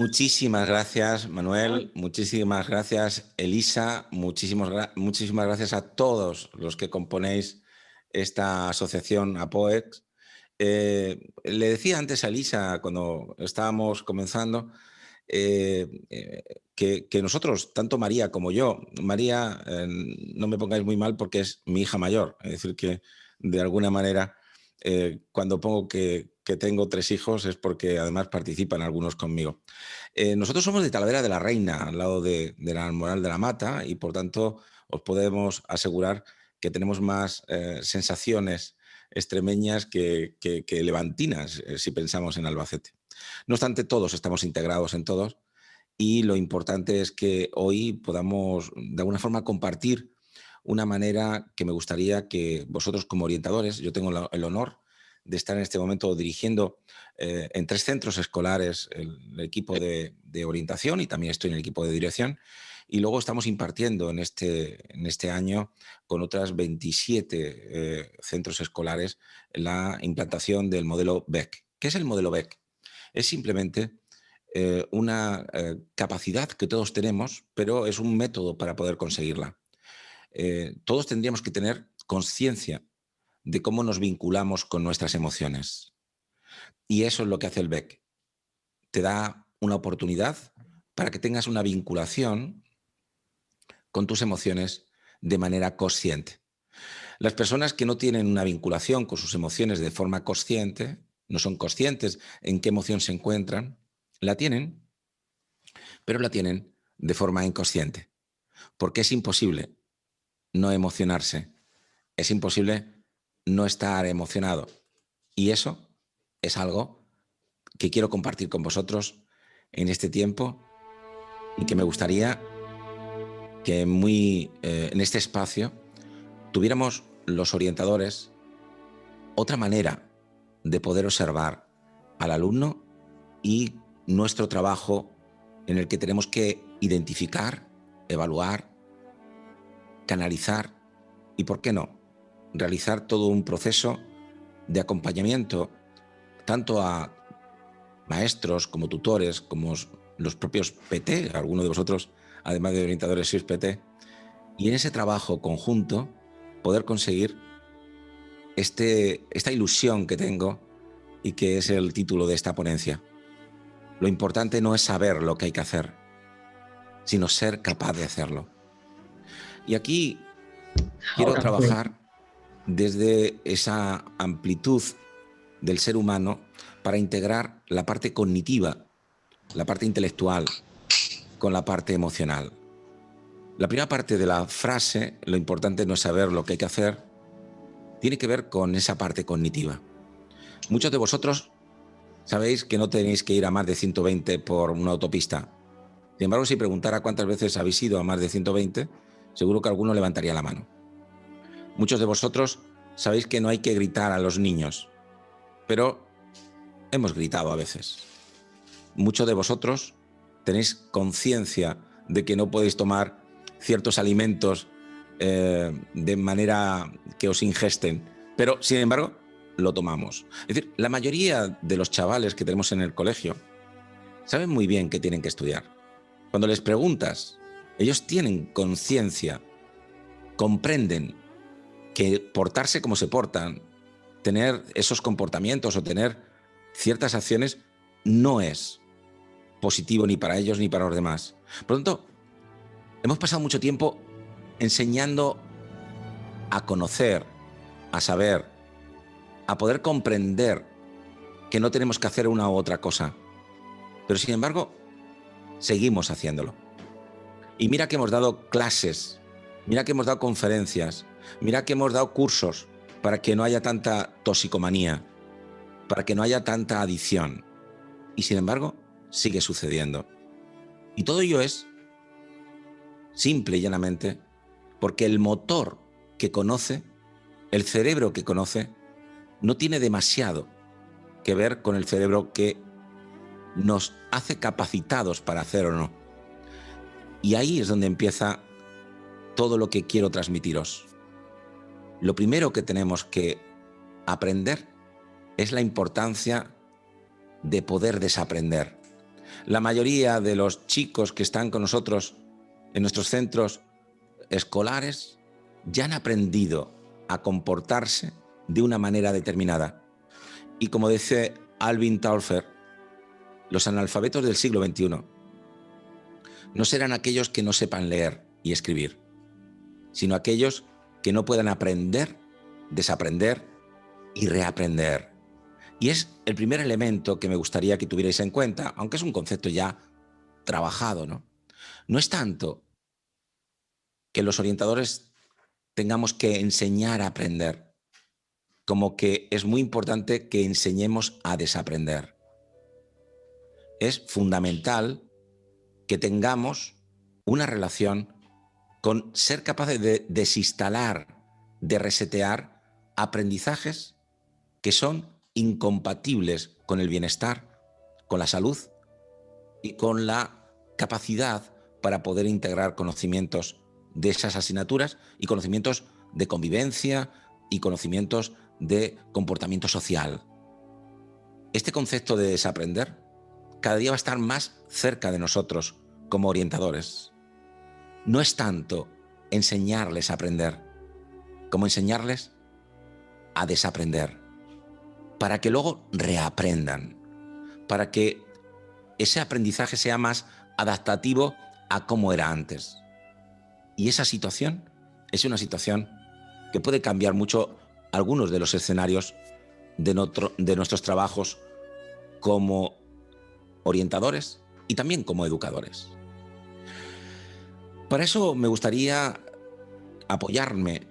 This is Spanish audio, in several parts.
Muchísimas gracias, Manuel. Muchísimas gracias, Elisa. Muchísimas gracias a todos los que componéis esta asociación APOEX. Le decía antes a Elisa, cuando estábamos comenzando, que nosotros, tanto María como yo, María, no me pongáis muy mal porque es mi hija mayor, es decir, que de alguna manera, cuando pongo que tengo tres hijos es porque además participan algunos conmigo. Nosotros somos de Talavera de la Reina, al lado de la Almoral de la Mata, y por tanto os podemos asegurar que tenemos más sensaciones extremeñas que levantinas, si pensamos en Albacete. No obstante, todos estamos integrados en todos y lo importante es que hoy podamos de alguna forma compartir una manera que me gustaría que vosotros como orientadores, yo tengo el honor de estar en este momento dirigiendo en tres centros escolares el equipo de orientación y también estoy en el equipo de dirección. Y luego estamos impartiendo en este año con otras 27 centros escolares la implantación del modelo BEC. ¿Qué es el modelo BEC? Es simplemente una capacidad que todos tenemos, pero es un método para poder conseguirla. Todos tendríamos que tener conciencia de cómo nos vinculamos con nuestras emociones. Y eso es lo que hace el BEC. Te da una oportunidad para que tengas una vinculación con tus emociones de manera consciente. Las personas que no tienen una vinculación con sus emociones de forma consciente, no son conscientes en qué emoción se encuentran, la tienen, pero la tienen de forma inconsciente, porque es imposible no emocionarse, es imposible no estar emocionado. Y eso es algo que quiero compartir con vosotros en este tiempo y que me gustaría que en este espacio tuviéramos los orientadores otra manera de poder observar al alumno y nuestro trabajo en el que tenemos que identificar, evaluar, canalizar y, ¿por qué no?, realizar todo un proceso de acompañamiento tanto a maestros como tutores, como los propios PT, algunos de vosotros, además de orientadores, sois PT, y en ese trabajo conjunto poder conseguir esta ilusión que tengo y que es el título de esta ponencia. Lo importante no es saber lo que hay que hacer, sino ser capaz de hacerlo. Y aquí quiero trabajar desde esa amplitud del ser humano para integrar la parte cognitiva, la parte intelectual, con la parte emocional. La primera parte de la frase, lo importante no es saber lo que hay que hacer, tiene que ver con esa parte cognitiva. Muchos de vosotros sabéis que no tenéis que ir a más de 120 por una autopista. Sin embargo, si preguntara cuántas veces habéis ido a más de 120, seguro que alguno levantaría la mano. Muchos de vosotros sabéis que no hay que gritar a los niños, pero hemos gritado a veces. Muchos de vosotros tenéis conciencia de que no podéis tomar ciertos alimentos de manera que os ingesten, pero sin embargo lo tomamos. Es decir, la mayoría de los chavales que tenemos en el colegio saben muy bien que tienen que estudiar. Cuando les preguntas, ellos tienen conciencia, comprenden que portarse como se portan, tener esos comportamientos o tener ciertas acciones no es positivo ni para ellos ni para los demás. Por lo tanto, hemos pasado mucho tiempo enseñando a conocer, a saber, a poder comprender que no tenemos que hacer una u otra cosa. Pero sin embargo, seguimos haciéndolo. Y mira que hemos dado clases, mira que hemos dado conferencias, mira que hemos dado cursos para que no haya tanta toxicomanía, para que no haya tanta adicción. Y sin embargo, sigue sucediendo. Y todo ello es simple y llanamente porque el motor que conoce, el cerebro que conoce, no tiene demasiado que ver con el cerebro que nos hace capacitados para hacer o no. Y ahí es donde empieza todo lo que quiero transmitiros. Lo primero que tenemos que aprender es la importancia de poder desaprender. La mayoría de los chicos que están con nosotros en nuestros centros escolares ya han aprendido a comportarse de una manera determinada. Y como dice Alvin Toffler, los analfabetos del siglo XXI no serán aquellos que no sepan leer y escribir, sino aquellos que no puedan aprender, desaprender y reaprender. Y es el primer elemento que me gustaría que tuvierais en cuenta, aunque es un concepto ya trabajado, ¿no? No es tanto que los orientadores tengamos que enseñar a aprender, como que es muy importante que enseñemos a desaprender. Es fundamental que tengamos una relación con ser capaces de desinstalar, de resetear aprendizajes que son incompatibles con el bienestar, con la salud y con la capacidad para poder integrar conocimientos de esas asignaturas y conocimientos de convivencia y conocimientos de comportamiento social. Este concepto de desaprender cada día va a estar más cerca de nosotros como orientadores. No es tanto enseñarles a aprender, como enseñarles a desaprender, para que luego reaprendan, para que ese aprendizaje sea más adaptativo a cómo era antes. Y esa situación es una situación que puede cambiar mucho algunos de los escenarios de nuestros trabajos como orientadores y también como educadores. Para eso me gustaría apoyarme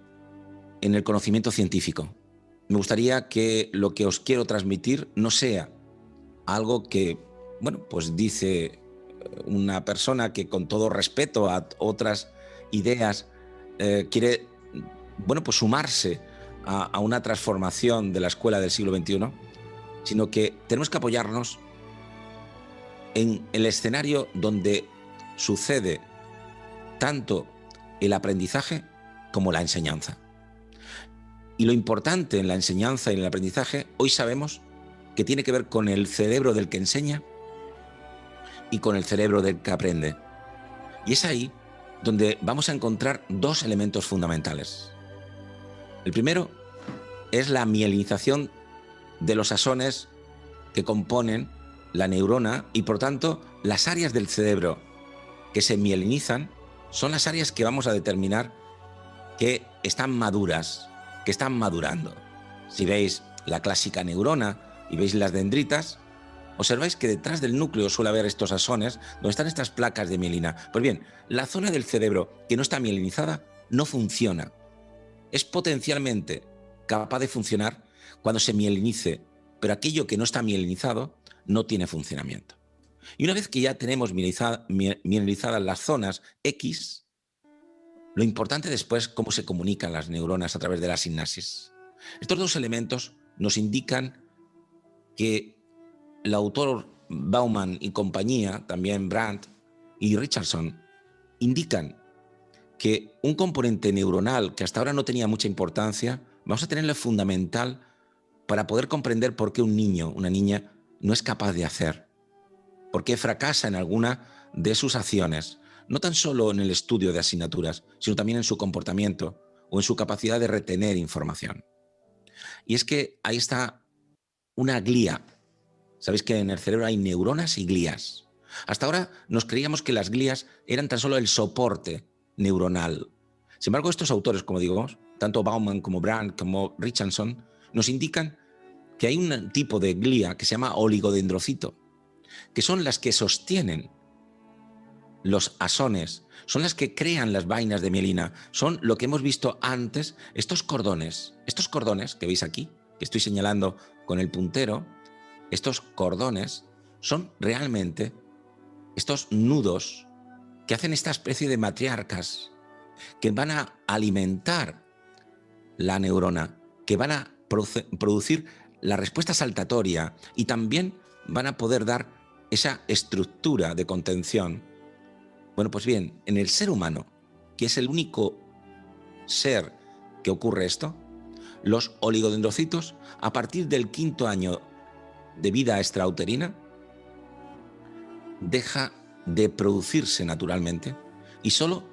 en el conocimiento científico. Me gustaría que lo que os quiero transmitir no sea algo que, bueno, pues dice una persona que con todo respeto a otras ideas quiere, bueno, pues sumarse a una transformación de la escuela del siglo XXI, sino que tenemos que apoyarnos en el escenario donde sucede tanto el aprendizaje como la enseñanza. Y lo importante en la enseñanza y en el aprendizaje, hoy sabemos que tiene que ver con el cerebro del que enseña y con el cerebro del que aprende. Y es ahí donde vamos a encontrar dos elementos fundamentales. El primero es la mielinización de los axones que componen la neurona y, por tanto, las áreas del cerebro que se mielinizan son las áreas que vamos a determinar que están maduras, que están madurando. Si veis la clásica neurona y veis las dendritas, observáis que detrás del núcleo suele haber estos axones donde están estas placas de mielina. Pues bien, la zona del cerebro que no está mielinizada no funciona. Es potencialmente capaz de funcionar cuando se mielinice, pero aquello que no está mielinizado no tiene funcionamiento. Y una vez que ya tenemos mielinizadas las zonas X, lo importante después es cómo se comunican las neuronas a través de la sinapsis. Estos dos elementos nos indican que el autor Bauman y compañía, también Brandt y Richardson, indican que un componente neuronal que hasta ahora no tenía mucha importancia, vamos a tenerlo fundamental para poder comprender por qué un niño, una niña, no es capaz de hacer, por qué fracasa en alguna de sus acciones, no tan solo en el estudio de asignaturas, sino también en su comportamiento o en su capacidad de retener información. Y es que ahí está una glía. Sabéis que en el cerebro hay neuronas y glías. Hasta ahora nos creíamos que las glías eran tan solo el soporte neuronal. Sin embargo, estos autores, como digo, tanto Bauman como Brandt como Richardson, nos indican que hay un tipo de glía que se llama oligodendrocito, que son las que sostienen los axones, son las que crean las vainas de mielina, son lo que hemos visto antes, estos cordones que veis aquí, que estoy señalando con el puntero, estos cordones son realmente estos nudos que hacen esta especie de matriarcas que van a alimentar la neurona, que van a producir la respuesta saltatoria y también van a poder dar esa estructura de contención. Bueno, pues bien, en el ser humano, que es el único ser que ocurre esto, los oligodendrocitos, a partir del 5.º año de vida extrauterina, deja de producirse naturalmente y solo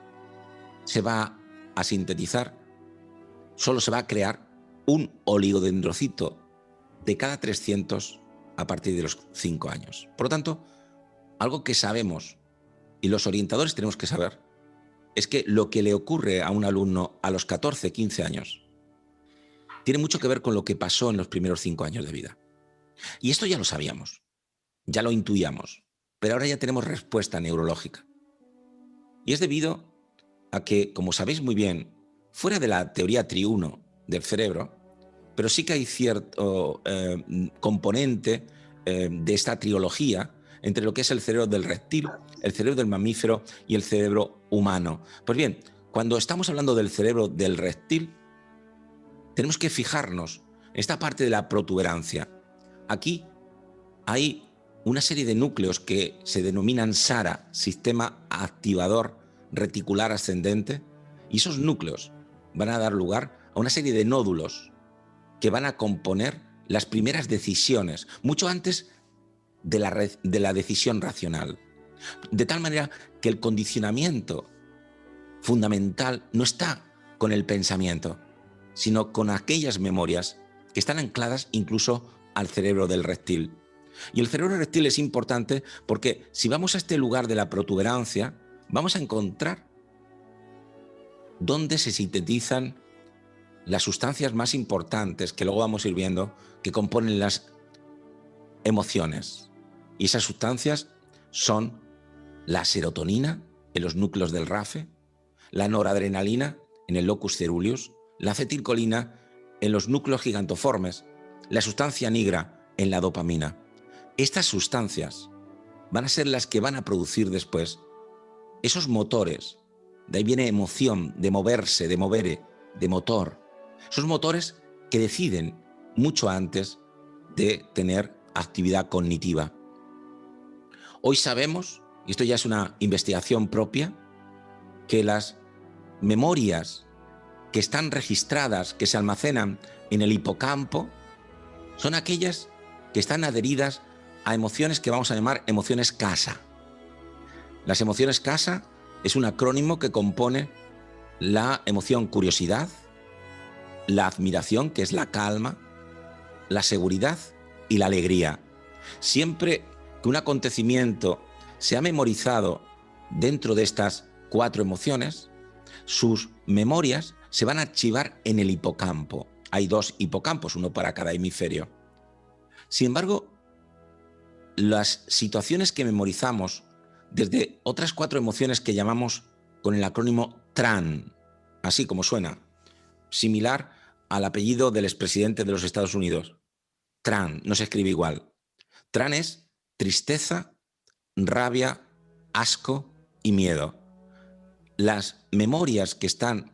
se va a sintetizar, solo se va a crear un oligodendrocito de cada 300 a partir de los 5 años. Por lo tanto, algo que sabemos y los orientadores tenemos que saber es que lo que le ocurre a un alumno a los 14, 15 años tiene mucho que ver con lo que pasó en los primeros 5 años de vida. Y esto ya lo sabíamos, ya lo intuíamos, pero ahora ya tenemos respuesta neurológica. Y es debido a que, como sabéis muy bien, fuera de la teoría triuno del cerebro, pero sí que hay cierto componente de esta trilogía entre lo que es el cerebro del reptil, el cerebro del mamífero y el cerebro humano. Pues bien, cuando estamos hablando del cerebro del reptil, tenemos que fijarnos en esta parte de la protuberancia. Aquí hay una serie de núcleos que se denominan SARA, Sistema Activador Reticular Ascendente, y esos núcleos van a dar lugar a una serie de nódulos que van a componer las primeras decisiones, mucho antes de la decisión racional. De tal manera que el condicionamiento fundamental no está con el pensamiento, sino con aquellas memorias que están ancladas incluso al cerebro del reptil. Y el cerebro reptil es importante porque si vamos a este lugar de la protuberancia, vamos a encontrar dónde se sintetizan las sustancias más importantes, que luego vamos a ir viendo, que componen las emociones. Y esas sustancias son la serotonina en los núcleos del RAFE, la noradrenalina en el locus ceruleus, la acetilcolina en los núcleos gigantoformes, la sustancia nigra en la dopamina. Estas sustancias van a ser las que van a producir después esos motores. De ahí viene emoción, de moverse, de movere, de motor. Esos motores que deciden mucho antes de tener actividad cognitiva. Hoy sabemos, y esto ya es una investigación propia, que las memorias que están registradas, que se almacenan en el hipocampo, son aquellas que están adheridas a emociones que vamos a llamar emociones casa. Las emociones casa es un acrónimo que compone la emoción curiosidad, la admiración, que es la calma, la seguridad y la alegría. Siempre que un acontecimiento se ha memorizado dentro de estas 4 emociones, sus memorias se van a archivar en el hipocampo. Hay 2 hipocampos, uno para cada hemisferio. Sin embargo, las situaciones que memorizamos desde otras 4 emociones que llamamos con el acrónimo TRAN, así como suena, similar al apellido del expresidente de los Estados Unidos. TRAN, no se escribe igual. TRAN es tristeza, rabia, asco y miedo. Las memorias que están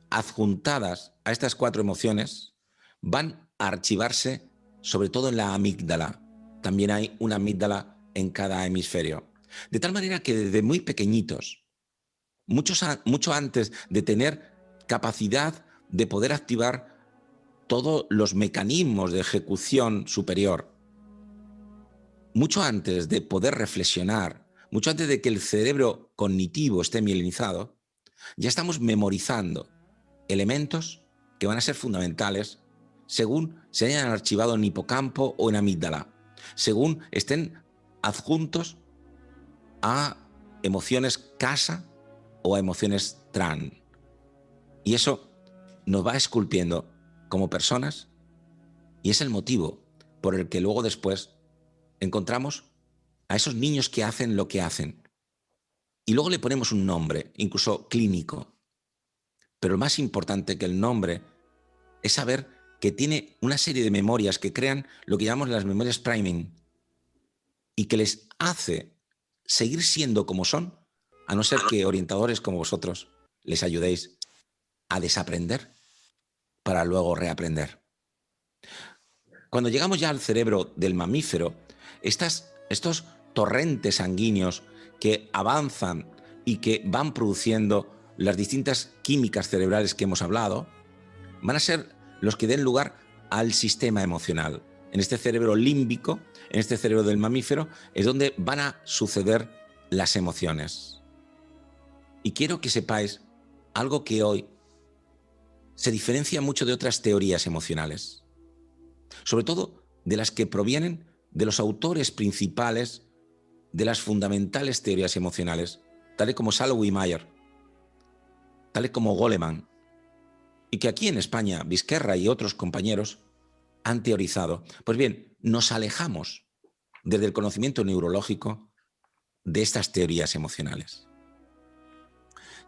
adjuntadas a estas 4 emociones van a archivarse sobre todo en la amígdala. También hay una amígdala en cada hemisferio. De tal manera que desde muy pequeñitos, mucho antes de tener capacidad de poder activar todos los mecanismos de ejecución superior, mucho antes de poder reflexionar, mucho antes de que el cerebro cognitivo esté mielinizado, ya estamos memorizando elementos que van a ser fundamentales según se hayan archivado en hipocampo o en amígdala, según estén adjuntos a emociones casa o a emociones TRAN. Y eso nos va esculpiendo como personas y es el motivo por el que luego después encontramos a esos niños que hacen lo que hacen. Y luego le ponemos un nombre, incluso clínico. Pero lo más importante que el nombre es saber que tiene una serie de memorias que crean lo que llamamos las memorias priming y que les hace seguir siendo como son, a no ser que orientadores como vosotros les ayudéis a desaprender para luego reaprender. Cuando llegamos ya al cerebro del mamífero, estos torrentes sanguíneos que avanzan y que van produciendo las distintas químicas cerebrales que hemos hablado, van a ser los que den lugar al sistema emocional. en este cerebro límbico, en este cerebro del mamífero, es donde van a suceder las emociones. Y quiero que sepáis algo que hoy se diferencia mucho de otras teorías emocionales, sobre todo de las que provienen de los autores principales de las fundamentales teorías emocionales, tales como Salovey y Mayer, tales como Goleman, y que aquí en España Vizquerra y otros compañeros han teorizado. Pues bien, nos alejamos desde el conocimiento neurológico de estas teorías emocionales.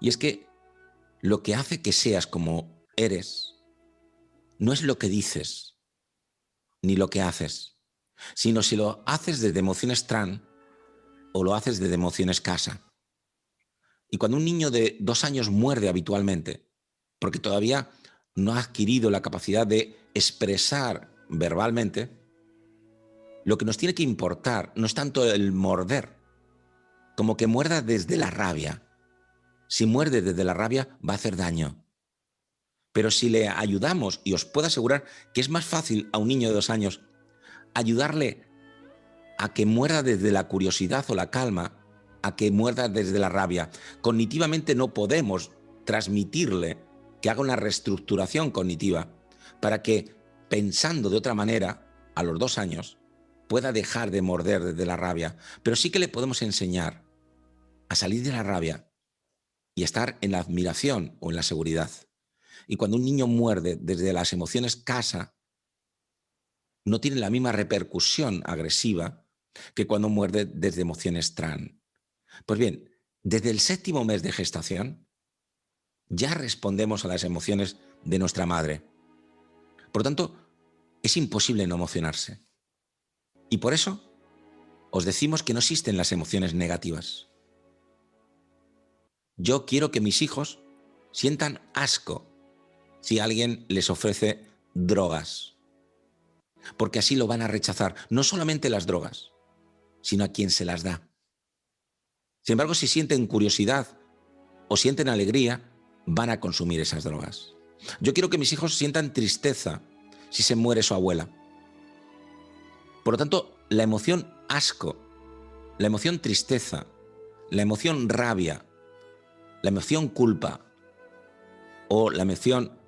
Y es que lo que hace que seas como eres no es lo que dices ni lo que haces, sino si lo haces desde emociones tran o lo haces desde emociones casa. Y cuando un niño de 2 años muerde habitualmente, porque todavía no ha adquirido la capacidad de expresar verbalmente, lo que nos tiene que importar no es tanto el morder, como que muerda desde la rabia. Si muerde desde la rabia, va a hacer daño. Pero si le ayudamos, y os puedo asegurar que es más fácil a un niño de 2 años ayudarle a que muerda desde la curiosidad o la calma, a que muerda desde la rabia. Cognitivamente no podemos transmitirle que haga una reestructuración cognitiva para que, pensando de otra manera, a los 2 años, pueda dejar de morder desde la rabia. Pero sí que le podemos enseñar a salir de la rabia y estar en la admiración o en la seguridad. Y cuando un niño muerde desde las emociones casa, no tiene la misma repercusión agresiva que cuando muerde desde emociones tran. Pues bien, desde el 7º mes de gestación ya respondemos a las emociones de nuestra madre. Por lo tanto, es imposible no emocionarse. Y por eso os decimos que no existen las emociones negativas. Yo quiero que mis hijos sientan asco si alguien les ofrece drogas, porque así lo van a rechazar, no solamente las drogas, sino a quien se las da. Sin embargo, si sienten curiosidad o sienten alegría, van a consumir esas drogas. Yo quiero que mis hijos sientan tristeza si se muere su abuela. Por lo tanto, la emoción asco, la emoción tristeza, la emoción rabia, la emoción culpa o la emoción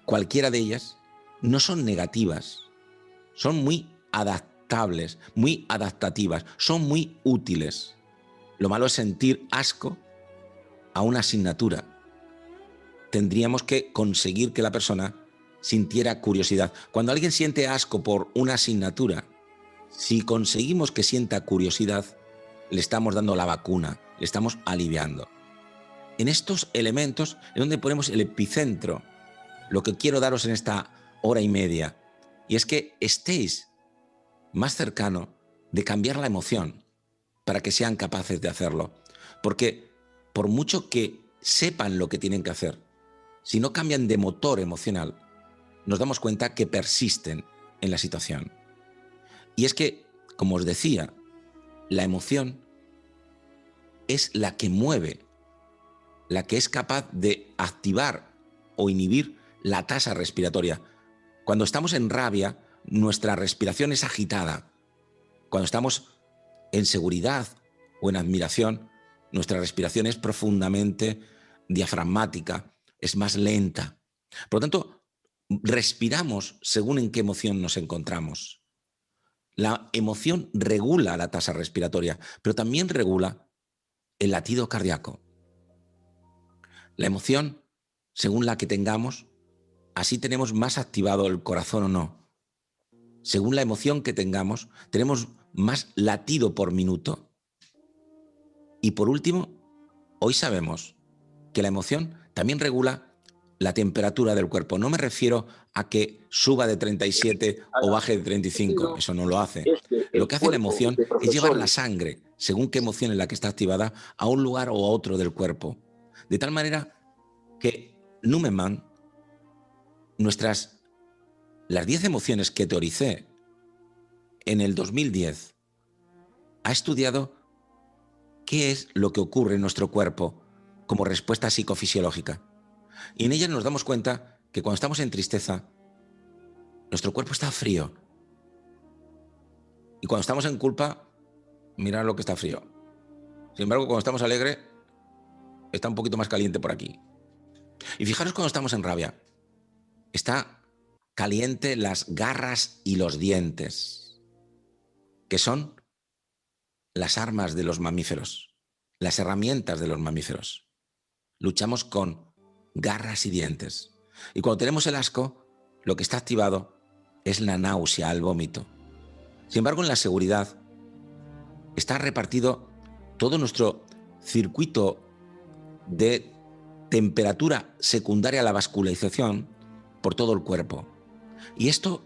cualquiera de ellas no son negativas, son muy adaptables, muy adaptativas, son muy útiles. Lo malo es sentir asco a una asignatura. Tendríamos que conseguir que la persona sintiera curiosidad. Cuando alguien siente asco por una asignatura, si conseguimos que sienta curiosidad, le estamos dando la vacuna, le estamos aliviando. En estos elementos es donde ponemos el epicentro, lo que quiero daros en esta hora y media, y es que estéis más cercano de cambiar la emoción para que sean capaces de hacerlo. Porque por mucho que sepan lo que tienen que hacer, si no cambian de motor emocional, nos damos cuenta que persisten en la situación. Y es que, como os decía, la emoción es la que mueve, la que es capaz de activar o inhibir la tasa respiratoria. Cuando estamos en rabia, nuestra respiración es agitada. Cuando estamos en seguridad o en admiración, nuestra respiración es profundamente diafragmática, es más lenta. Por lo tanto, respiramos según en qué emoción nos encontramos. La emoción regula la tasa respiratoria, pero también regula el latido cardíaco. La emoción, según la que tengamos, así tenemos más activado el corazón o no. Según la emoción que tengamos, tenemos más latido por minuto. Y por último, hoy sabemos que la emoción también regula la temperatura del cuerpo. No me refiero a que suba de 37 o baje de 35, eso no lo hace. Lo que hace la emoción es llevar la sangre, según qué emoción es la que está activada, a un lugar o a otro del cuerpo. De tal manera que Numenman, las 10 emociones que teoricé en el 2010, ha estudiado qué es lo que ocurre en nuestro cuerpo como respuesta psicofisiológica. Y en ellas nos damos cuenta que cuando estamos en tristeza, nuestro cuerpo está frío. Y cuando estamos en culpa, mirad lo que está frío. Sin embargo, cuando estamos alegres, está un poquito más caliente por aquí. Y fijaros cuando estamos en rabia. Está caliente las garras y los dientes, que son las armas de los mamíferos, las herramientas de los mamíferos. Luchamos con garras y dientes. Y cuando tenemos el asco, lo que está activado es la náusea, el vómito. Sin embargo, en la seguridad está repartido todo nuestro circuito de temperatura secundaria a la vascularización por todo el cuerpo. Y esto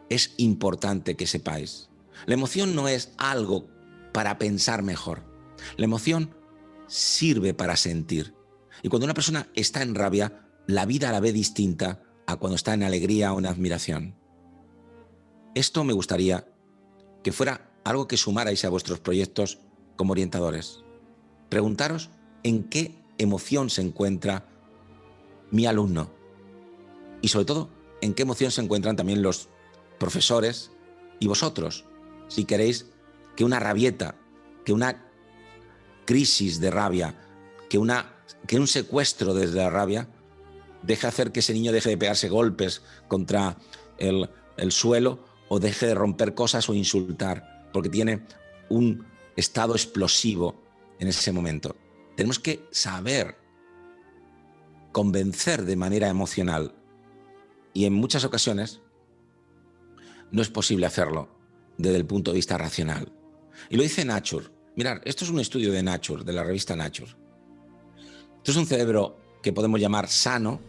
es importante que sepáis. La emoción no es algo para pensar mejor. La emoción sirve para sentir. Y cuando una persona está en rabia, la vida la ve distinta a cuando está en alegría o en admiración. Esto me gustaría que fuera algo que sumarais a vuestros proyectos como orientadores. Preguntaros en qué emoción se encuentra mi alumno y sobre todo en qué emoción se encuentran también los profesores y vosotros, si queréis que una rabieta, que una crisis de rabia, que un secuestro desde la rabia deje hacer que ese niño deje de pegarse golpes contra el suelo o deje de romper cosas o insultar, porque tiene un estado explosivo en ese momento. Tenemos que saber convencer de manera emocional y en muchas ocasiones no es posible hacerlo desde el punto de vista racional. Y lo dice Nature. Mirad, esto es un estudio de Nature, de la revista Nature. Esto es un cerebro que podemos llamar sano,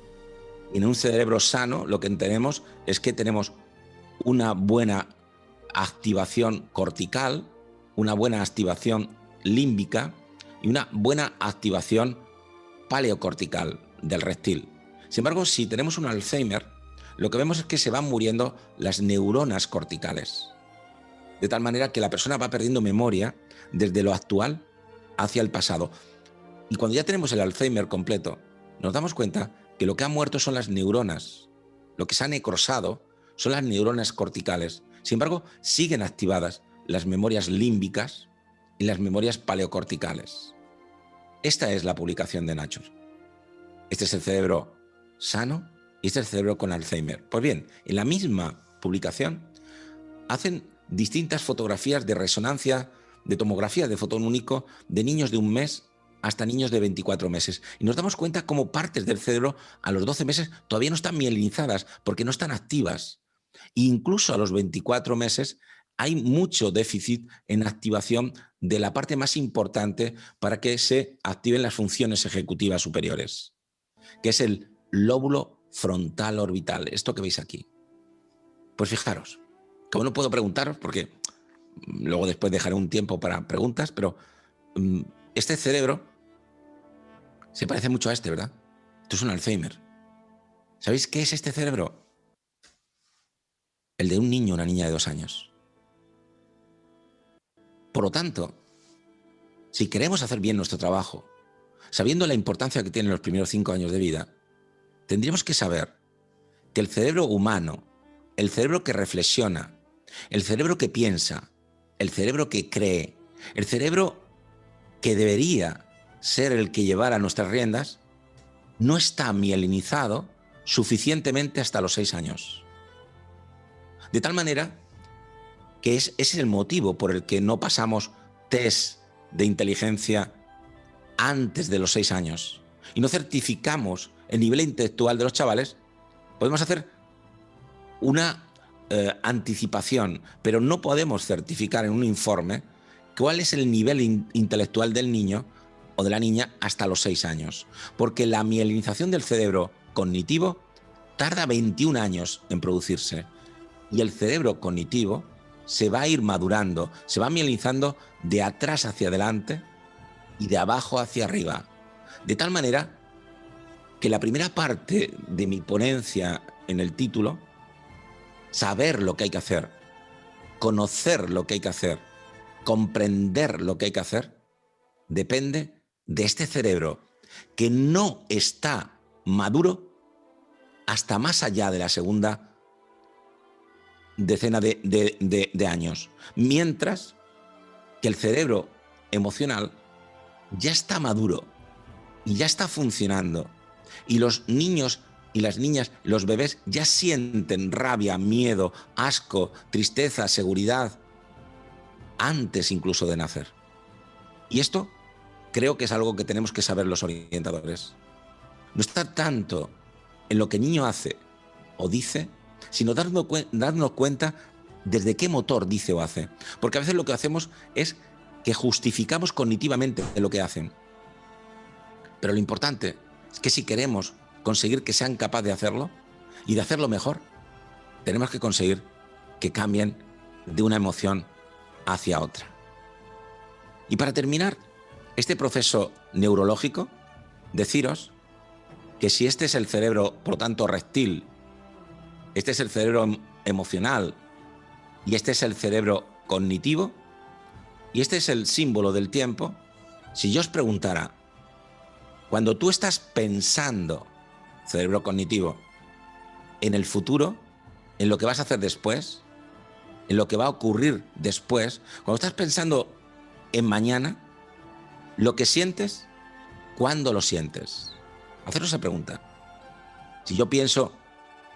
y en un cerebro sano lo que tenemos es que tenemos una buena activación cortical, una buena activación límbica y una buena activación paleocortical del reptil. Sin embargo, si tenemos un Alzheimer, lo que vemos es que se van muriendo las neuronas corticales, de tal manera que la persona va perdiendo memoria desde lo actual hacia el pasado. Y cuando ya tenemos el Alzheimer completo, nos damos cuenta que lo que ha muerto son las neuronas, lo que se ha necrosado son las neuronas corticales. Sin embargo, siguen activadas las memorias límbicas y las memorias paleocorticales. Esta es la publicación de Nature. Este es el cerebro sano y este es el cerebro con Alzheimer. Pues bien, en la misma publicación hacen distintas fotografías de resonancia, de tomografía de fotón único de niños de 1 mes hasta niños de 24 meses. Y nos damos cuenta cómo partes del cerebro a los 12 meses todavía no están mielinizadas porque no están activas. E incluso a los 24 meses hay mucho déficit en activación de la parte más importante para que se activen las funciones ejecutivas superiores, que es el lóbulo frontal orbital, esto que veis aquí. Pues fijaros, como no puedo preguntaros porque luego después dejaré un tiempo para preguntas, pero este cerebro se parece mucho a este, ¿verdad? Esto es un Alzheimer. ¿Sabéis qué es este cerebro? El de un niño o una niña de 2 años. Por lo tanto, si queremos hacer bien nuestro trabajo, sabiendo la importancia que tienen los primeros 5 años de vida, tendríamos que saber que el cerebro humano, el cerebro que reflexiona, el cerebro que piensa, el cerebro que cree, el cerebro que debería ser el que llevara nuestras riendas, no está mielinizado suficientemente hasta los 6 años. De tal manera que ese es el motivo por el que no pasamos test de inteligencia antes de los 6 años y no certificamos el nivel intelectual de los chavales. Podemos hacer una anticipación, pero no podemos certificar en un informe cuál es el nivel intelectual del niño o de la niña hasta los 6 años, porque la mielinización del cerebro cognitivo tarda 21 años en producirse y el cerebro cognitivo se va a ir madurando, se va mielinizando de atrás hacia adelante y de abajo hacia arriba, de tal manera que la primera parte de mi ponencia en el título, saber lo que hay que hacer, conocer lo que hay que hacer, comprender lo que hay que hacer, depende de este cerebro que no está maduro hasta más allá de la segunda decena de años. Mientras que el cerebro emocional ya está maduro y ya está funcionando. Y los niños y las niñas, los bebés, ya sienten rabia, miedo, asco, tristeza, seguridad, antes incluso de nacer. Y esto creo que es algo que tenemos que saber los orientadores. No está tanto en lo que el niño hace o dice, sino darnos cuenta desde qué motor dice o hace. Porque a veces lo que hacemos es que justificamos cognitivamente lo que hacen. Pero lo importante es que si queremos conseguir que sean capaces de hacerlo y de hacerlo mejor, tenemos que conseguir que cambien de una emoción hacia otra. Y para terminar este proceso neurológico, deciros que si este es el cerebro, por lo tanto, reptil, este es el cerebro emocional y este es el cerebro cognitivo y este es el símbolo del tiempo, si yo os preguntara, cuando tú estás pensando, cerebro cognitivo, en el futuro, en lo que vas a hacer después, en lo que va a ocurrir después, cuando estás pensando en mañana, lo que sientes, ¿cuándo lo sientes? Haceros esa pregunta. Si yo pienso,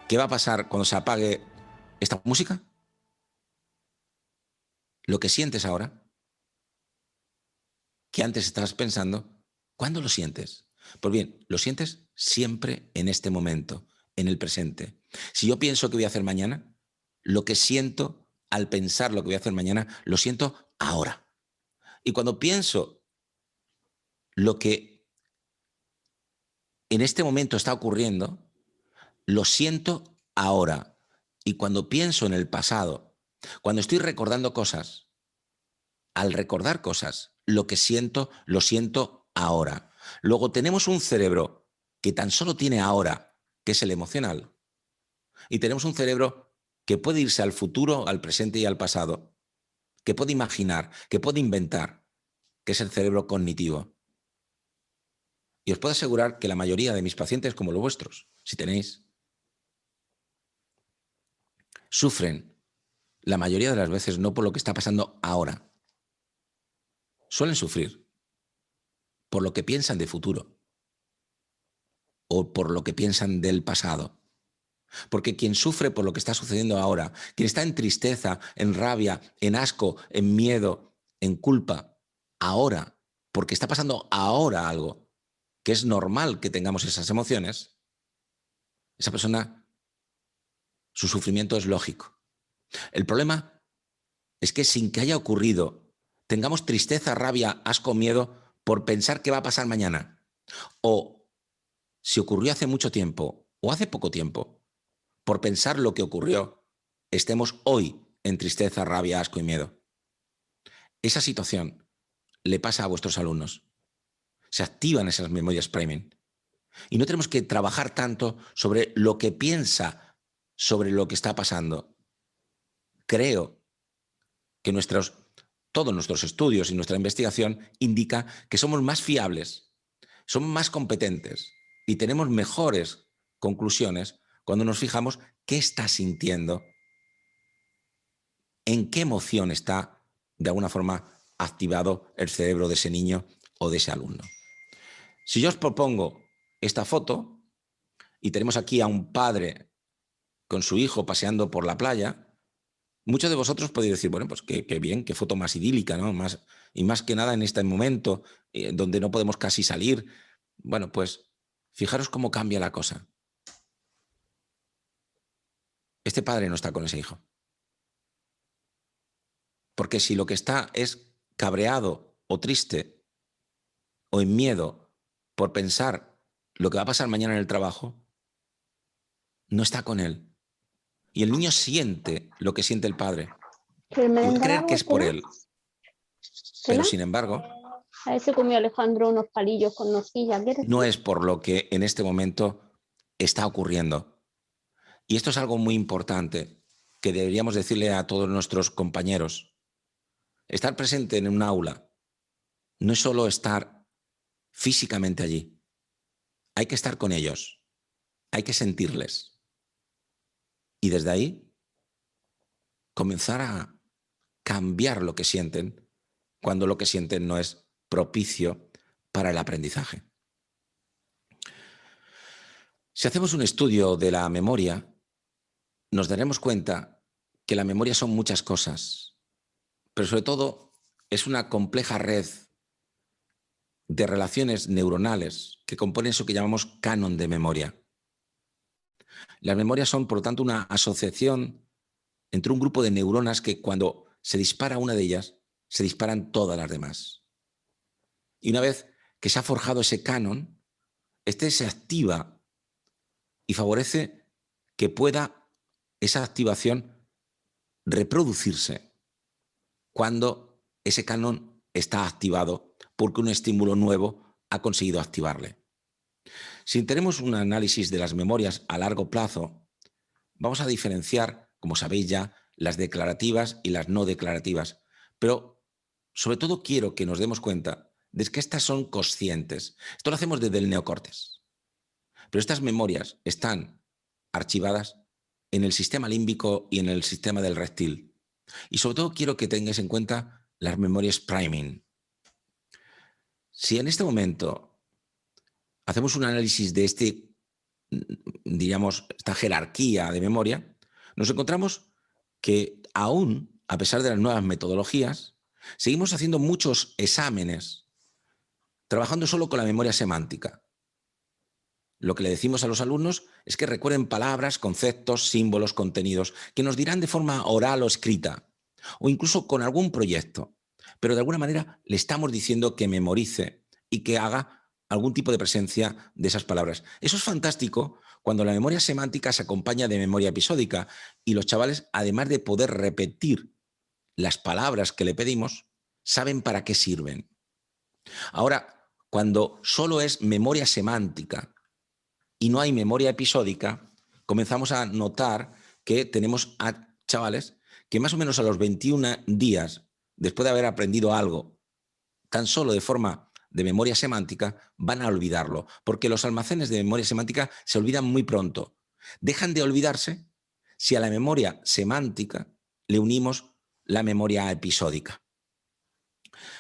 ¿qué va a pasar cuando se apague esta música? Lo que sientes ahora, que antes estabas pensando, ¿cuándo lo sientes? Pues bien, lo sientes siempre en este momento, en el presente. Si yo pienso que voy a hacer mañana, lo que siento al pensar lo que voy a hacer mañana, lo siento ahora. Y cuando pienso lo que en este momento está ocurriendo, lo siento ahora. Y cuando pienso en el pasado, cuando estoy recordando cosas, al recordar cosas, lo que siento, lo siento ahora. Luego tenemos un cerebro que tan solo tiene ahora, que es el emocional, y tenemos un cerebro que puede irse al futuro, al presente y al pasado, que puede imaginar, que puede inventar, que es el cerebro cognitivo. Y os puedo asegurar que la mayoría de mis pacientes, como los vuestros, si tenéis, sufren la mayoría de las veces no por lo que está pasando ahora. Suelen sufrir por lo que piensan de futuro o por lo que piensan del pasado. Porque quien sufre por lo que está sucediendo ahora, quien está en tristeza, en rabia, en asco, en miedo, en culpa, ahora, porque está pasando ahora algo, que es normal que tengamos esas emociones, esa persona, su sufrimiento es lógico. El problema es que sin que haya ocurrido, tengamos tristeza, rabia, asco, miedo por pensar qué va a pasar mañana. O si ocurrió hace mucho tiempo o hace poco tiempo, por pensar lo que ocurrió, estemos hoy en tristeza, rabia, asco y miedo. Esa situación le pasa a vuestros alumnos. Se activan esas memorias priming. Y no tenemos que trabajar tanto sobre lo que piensa sobre lo que está pasando. Creo que todos nuestros estudios y nuestra investigación indica que somos más fiables, somos más competentes y tenemos mejores conclusiones cuando nos fijamos qué está sintiendo, en qué emoción está, de alguna forma, activado el cerebro de ese niño o de ese alumno. Si yo os propongo esta foto y tenemos aquí a un padre con su hijo paseando por la playa, muchos de vosotros podéis decir, bueno, pues qué bien, qué foto más idílica, ¿no? Y más que nada en este momento donde no podemos casi salir. Bueno, pues fijaros cómo cambia la cosa. Este padre no está con ese hijo. Porque si lo que está es cabreado o triste o en miedo por pensar lo que va a pasar mañana en el trabajo, no está con él. Y el niño siente lo que siente el padre ¿El y va a merendar creer que agua, es por cena? él. Pero ¿Cena? sin embargo, A ver si comió Alejandro unos palillos con nocilla. ¿Quieres no tú? es por lo que en este momento está ocurriendo. Y esto es algo muy importante que deberíamos decirle a todos nuestros compañeros. Estar presente en un aula no es solo estar físicamente allí. Hay que estar con ellos. Hay que sentirles. Y desde ahí comenzar a cambiar lo que sienten cuando lo que sienten no es propicio para el aprendizaje. Si hacemos un estudio de la memoria, nos daremos cuenta que la memoria son muchas cosas, pero sobre todo es una compleja red de relaciones neuronales que componen eso que llamamos canon de memoria. Las memorias son, por lo tanto, una asociación entre un grupo de neuronas que cuando se dispara una de ellas, se disparan todas las demás. Y una vez que se ha forjado ese canon, este se activa y favorece que pueda esa activación reproducirse cuando ese canon está activado porque un estímulo nuevo ha conseguido activarle. Si tenemos un análisis de las memorias a largo plazo, vamos a diferenciar, como sabéis ya, las declarativas y las no declarativas. Pero sobre todo quiero que nos demos cuenta de que estas son conscientes. Esto lo hacemos desde el neocórtex. Pero estas memorias están archivadas en el sistema límbico y en el sistema del reptil. Y sobre todo quiero que tengáis en cuenta las memorias priming. Si en este momento hacemos un análisis de diríamos, esta jerarquía de memoria, nos encontramos que aún, a pesar de las nuevas metodologías, seguimos haciendo muchos exámenes, trabajando solo con la memoria semántica. Lo que le decimos a los alumnos es que recuerden palabras, conceptos, símbolos, contenidos, que nos dirán de forma oral o escrita, o incluso con algún proyecto. Pero de alguna manera le estamos diciendo que memorice y que haga algún tipo de presencia de esas palabras. Eso es fantástico cuando la memoria semántica se acompaña de memoria episódica y los chavales, además de poder repetir las palabras que le pedimos, saben para qué sirven. Ahora, cuando solo es memoria semántica y no hay memoria episódica, comenzamos a notar que tenemos a chavales que más o menos a los 21 días, después de haber aprendido algo, tan solo de forma de memoria semántica, van a olvidarlo, porque los almacenes de memoria semántica se olvidan muy pronto. Dejan de olvidarse si a la memoria semántica le unimos la memoria episódica.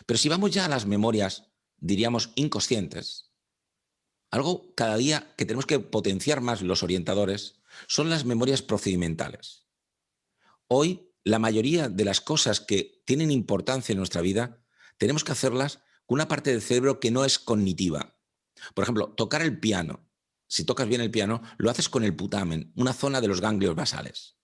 Pero si vamos ya a las memorias, diríamos, inconscientes, algo cada día que tenemos que potenciar más los orientadores son las memorias procedimentales. Hoy, la mayoría de las cosas que tienen importancia en nuestra vida, tenemos que hacerlas con una parte del cerebro que no es cognitiva. Por ejemplo, tocar el piano. Si tocas bien el piano, lo haces con el putamen, una zona de los ganglios basales.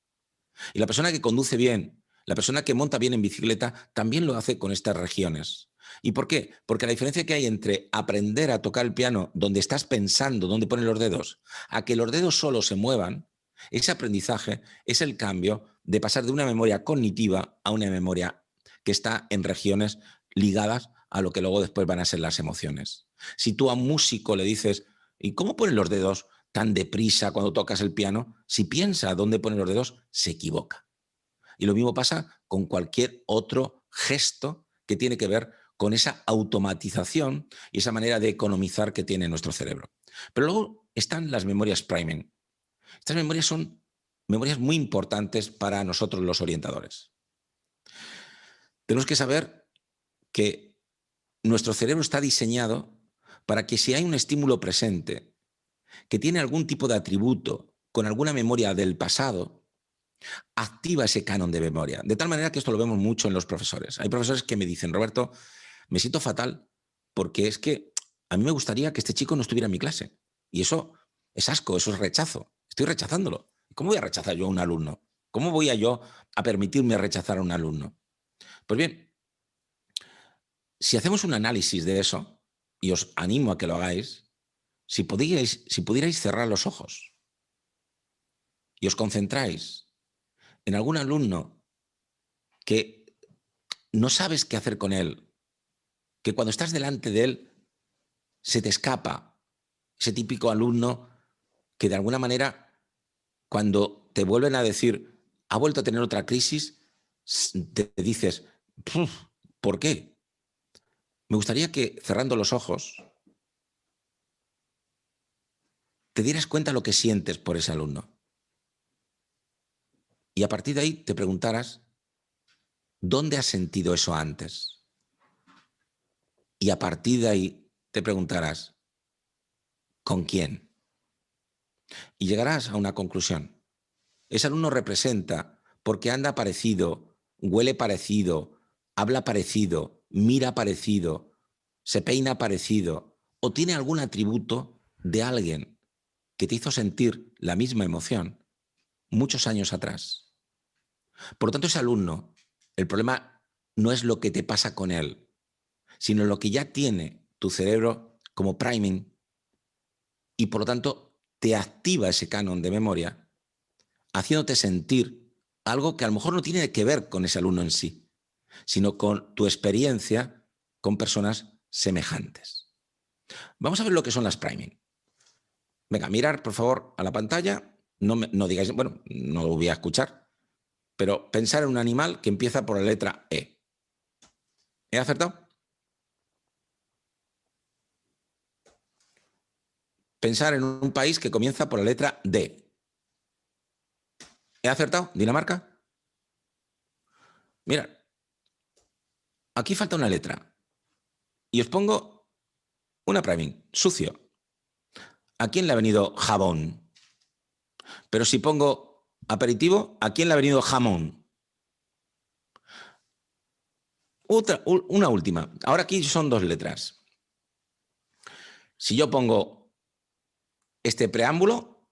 Y la persona que conduce bien, la persona que monta bien en bicicleta, también lo hace con estas regiones. ¿Y por qué? Porque la diferencia que hay entre aprender a tocar el piano donde estás pensando dónde ponen los dedos, a que los dedos solo se muevan, ese aprendizaje es el cambio de pasar de una memoria cognitiva a una memoria que está en regiones ligadas a lo que luego después van a ser las emociones. Si tú a un músico le dices, ¿y cómo ponen los dedos tan deprisa cuando tocas el piano? Si piensa dónde ponen los dedos, se equivoca. Y lo mismo pasa con cualquier otro gesto que tiene que ver con esa automatización y esa manera de economizar que tiene nuestro cerebro. Pero luego están las memorias priming. Estas memorias son memorias muy importantes para nosotros los orientadores. Tenemos que saber que nuestro cerebro está diseñado para que si hay un estímulo presente que tiene algún tipo de atributo con alguna memoria del pasado, activa ese canon de memoria. De tal manera que esto lo vemos mucho en los profesores. Hay profesores que me dicen, Roberto, me siento fatal porque es que a mí me gustaría que este chico no estuviera en mi clase. Y eso es asco, eso es rechazo. Estoy rechazándolo. ¿Cómo voy a rechazar yo a un alumno? ¿Cómo voy yo a permitirme rechazar a un alumno? Pues bien, si hacemos un análisis de eso, y os animo a que lo hagáis, si pudierais cerrar los ojos y os concentráis en algún alumno que no sabes qué hacer con él, que cuando estás delante de él se te escapa, ese típico alumno que de alguna manera, cuando te vuelven a decir, ha vuelto a tener otra crisis, te dices, ¿por qué? Me gustaría que cerrando los ojos te dieras cuenta lo que sientes por ese alumno. Y a partir de ahí te preguntarás, ¿dónde has sentido eso antes? Y a partir de ahí te preguntarás, ¿con quién? Y llegarás a una conclusión. Ese alumno representa porque anda parecido, huele parecido, habla parecido, mira parecido, se peina parecido o tiene algún atributo de alguien que te hizo sentir la misma emoción muchos años atrás. Por lo tanto, ese alumno, el problema no es lo que te pasa con él, sino lo que ya tiene tu cerebro como priming y por lo tanto te activa ese canon de memoria, haciéndote sentir algo que a lo mejor no tiene que ver con ese alumno en sí, sino con tu experiencia con personas semejantes. Vamos a ver lo que son las priming. Venga, mirar por favor a la pantalla, no digáis, bueno, no lo voy a escuchar, pero pensar en un animal que empieza por la letra E. ¿He acertado? Pensar en un país que comienza por la letra D. ¿He acertado? ¿Dinamarca? Mirad, aquí falta una letra. Y os pongo una priming, sucio. ¿A quién le ha venido jabón? Pero si pongo aperitivo, ¿a quién le ha venido jamón? Una última. Ahora aquí son dos letras. Si yo pongo este preámbulo,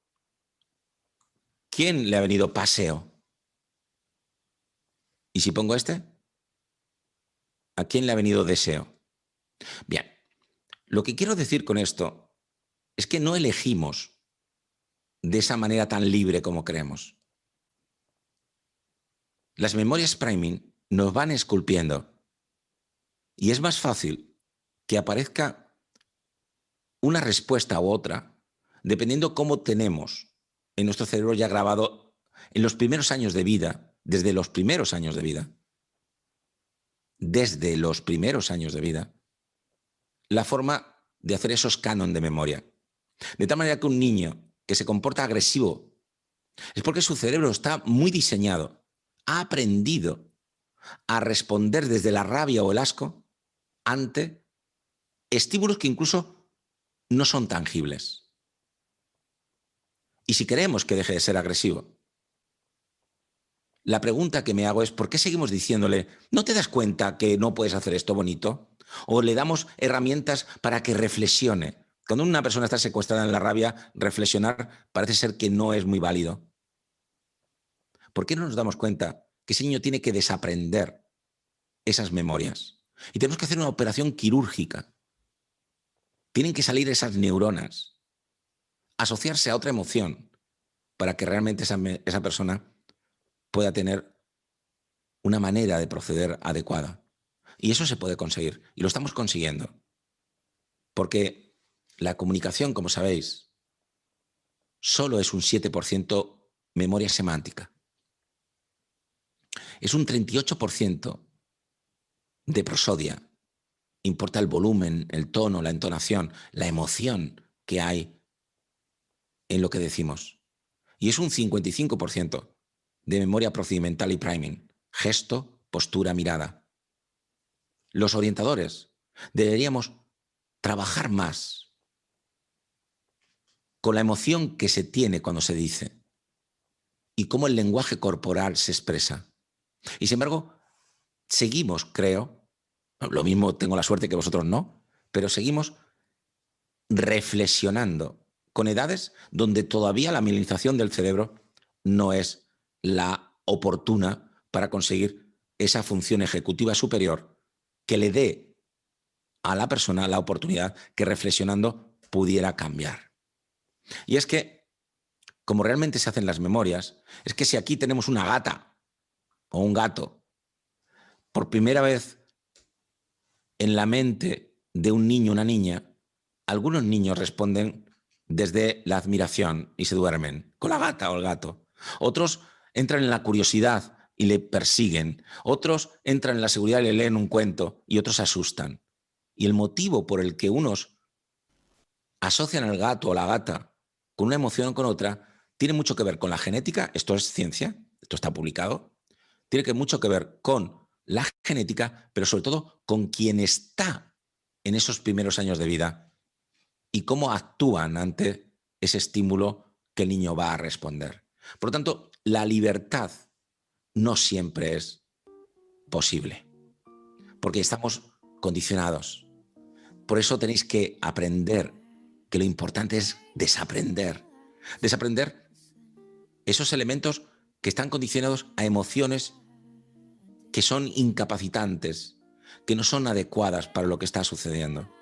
¿quién le ha venido paseo? Y si pongo este, ¿a quién le ha venido deseo? Bien, lo que quiero decir con esto es que no elegimos de esa manera tan libre como creemos. Las memorias priming nos van esculpiendo y es más fácil que aparezca una respuesta u otra dependiendo cómo tenemos en nuestro cerebro ya grabado en los primeros años de vida, desde los primeros años de vida, la forma de hacer esos canon de memoria. De tal manera que un niño que se comporta agresivo es porque su cerebro está muy diseñado, ha aprendido a responder desde la rabia o el asco ante estímulos que incluso no son tangibles. Y si queremos que deje de ser agresivo, la pregunta que me hago es, ¿por qué seguimos diciéndole, ¿no te das cuenta que no puedes hacer esto bonito? O le damos herramientas para que reflexione. Cuando una persona está secuestrada en la rabia, reflexionar parece ser que no es muy válido. ¿Por qué no nos damos cuenta que ese niño tiene que desaprender esas memorias? Y tenemos que hacer una operación quirúrgica. Tienen que salir esas neuronas, asociarse a otra emoción para que realmente esa persona pueda tener una manera de proceder adecuada. Y eso se puede conseguir, y lo estamos consiguiendo. Porque la comunicación, como sabéis, solo es un 7% memoria semántica. Es un 38% de prosodia. Importa el volumen, el tono, la entonación, la emoción que hay en lo que decimos. Y es un 55% de memoria procedimental y priming. Gesto, postura, mirada. Los orientadores deberíamos trabajar más con la emoción que se tiene cuando se dice y cómo el lenguaje corporal se expresa. Y sin embargo, seguimos, creo, lo mismo tengo la suerte que vosotros no, pero seguimos reflexionando con edades donde todavía la mielinización del cerebro no es la oportuna para conseguir esa función ejecutiva superior que le dé a la persona la oportunidad que reflexionando pudiera cambiar. Y es que, como realmente se hacen las memorias, es que si aquí tenemos una gata o un gato, por primera vez en la mente de un niño o una niña, algunos niños responden desde la admiración y se duermen con la gata o el gato. Otros entran en la curiosidad y le persiguen. Otros entran en la seguridad y le leen un cuento y otros se asustan. Y el motivo por el que unos asocian al gato o la gata con una emoción o con otra tiene mucho que ver con la genética, esto es ciencia, esto está publicado, tiene mucho que ver con la genética, pero sobre todo con quien está en esos primeros años de vida y cómo actúan ante ese estímulo que el niño va a responder. Por lo tanto, la libertad no siempre es posible, porque estamos condicionados. Por eso tenéis que aprender que lo importante es desaprender. Desaprender esos elementos que están condicionados a emociones que son incapacitantes, que no son adecuadas para lo que está sucediendo.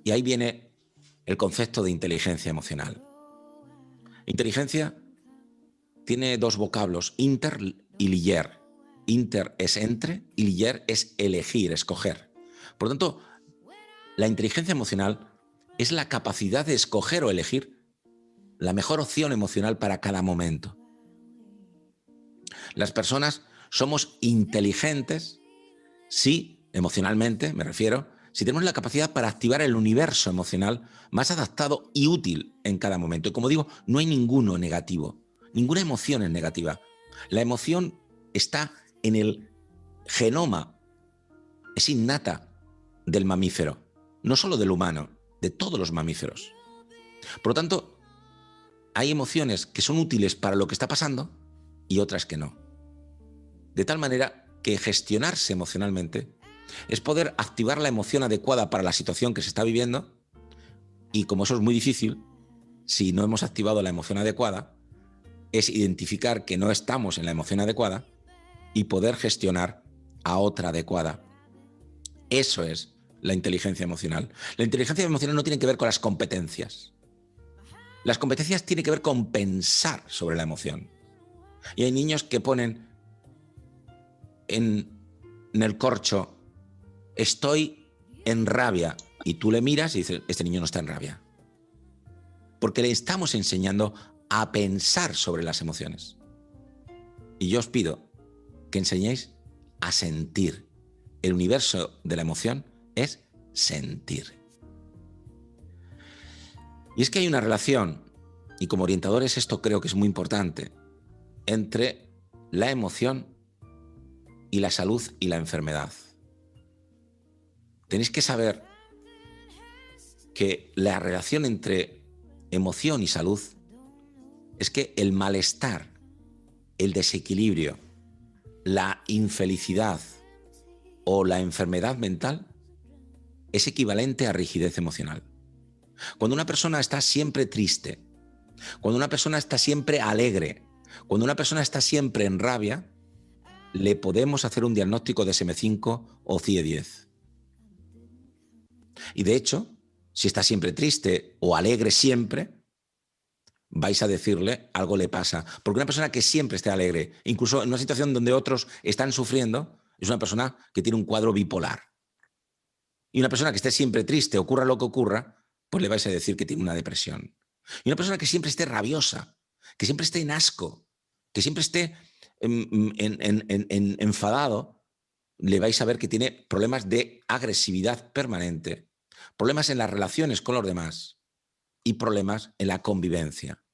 Y ahí viene el concepto de inteligencia emocional. Inteligencia tiene dos vocablos, inter y lier. Inter es entre y lier es elegir, escoger. Por lo tanto, la inteligencia emocional es la capacidad de escoger o elegir la mejor opción emocional para cada momento. Las personas somos inteligentes si, emocionalmente, me refiero, si tenemos la capacidad para activar el universo emocional más adaptado y útil en cada momento. Y como digo, no hay ninguno negativo, ninguna emoción es negativa. La emoción está en el genoma, es innata del mamífero, no solo del humano, de todos los mamíferos. Por lo tanto, hay emociones que son útiles para lo que está pasando y otras que no. De tal manera que gestionarse emocionalmente es poder activar la emoción adecuada para la situación que se está viviendo, y como eso es muy difícil, si no hemos activado la emoción adecuada, es identificar que no estamos en la emoción adecuada y poder gestionar a otra adecuada. Eso es la inteligencia emocional. La inteligencia emocional no tiene que ver con las competencias. Las competencias tienen que ver con pensar sobre la emoción. Y hay niños que ponen en el corcho, estoy en rabia, y tú le miras y dices, este niño no está en rabia. Porque le estamos enseñando a pensar sobre las emociones. Y yo os pido que enseñéis a sentir. El universo de la emoción es sentir. Y es que hay una relación, y como orientadores esto creo que es muy importante, entre la emoción y la salud y la enfermedad. Tenéis que saber que la relación entre emoción y salud es que el malestar, el desequilibrio, la infelicidad o la enfermedad mental es equivalente a rigidez emocional. Cuando una persona está siempre triste, cuando una persona está siempre alegre, cuando una persona está siempre en rabia, le podemos hacer un diagnóstico de SM5 o CIE-10. Y de hecho, si está siempre triste o alegre siempre, vais a decirle algo le pasa. Porque una persona que siempre esté alegre, incluso en una situación donde otros están sufriendo, es una persona que tiene un cuadro bipolar. Y una persona que esté siempre triste, ocurra lo que ocurra, pues le vais a decir que tiene una depresión. Y una persona que siempre esté rabiosa, que siempre esté en asco, que siempre esté enfadado, le vais a ver que tiene problemas de agresividad permanente, problemas en las relaciones con los demás y problemas en la convivencia.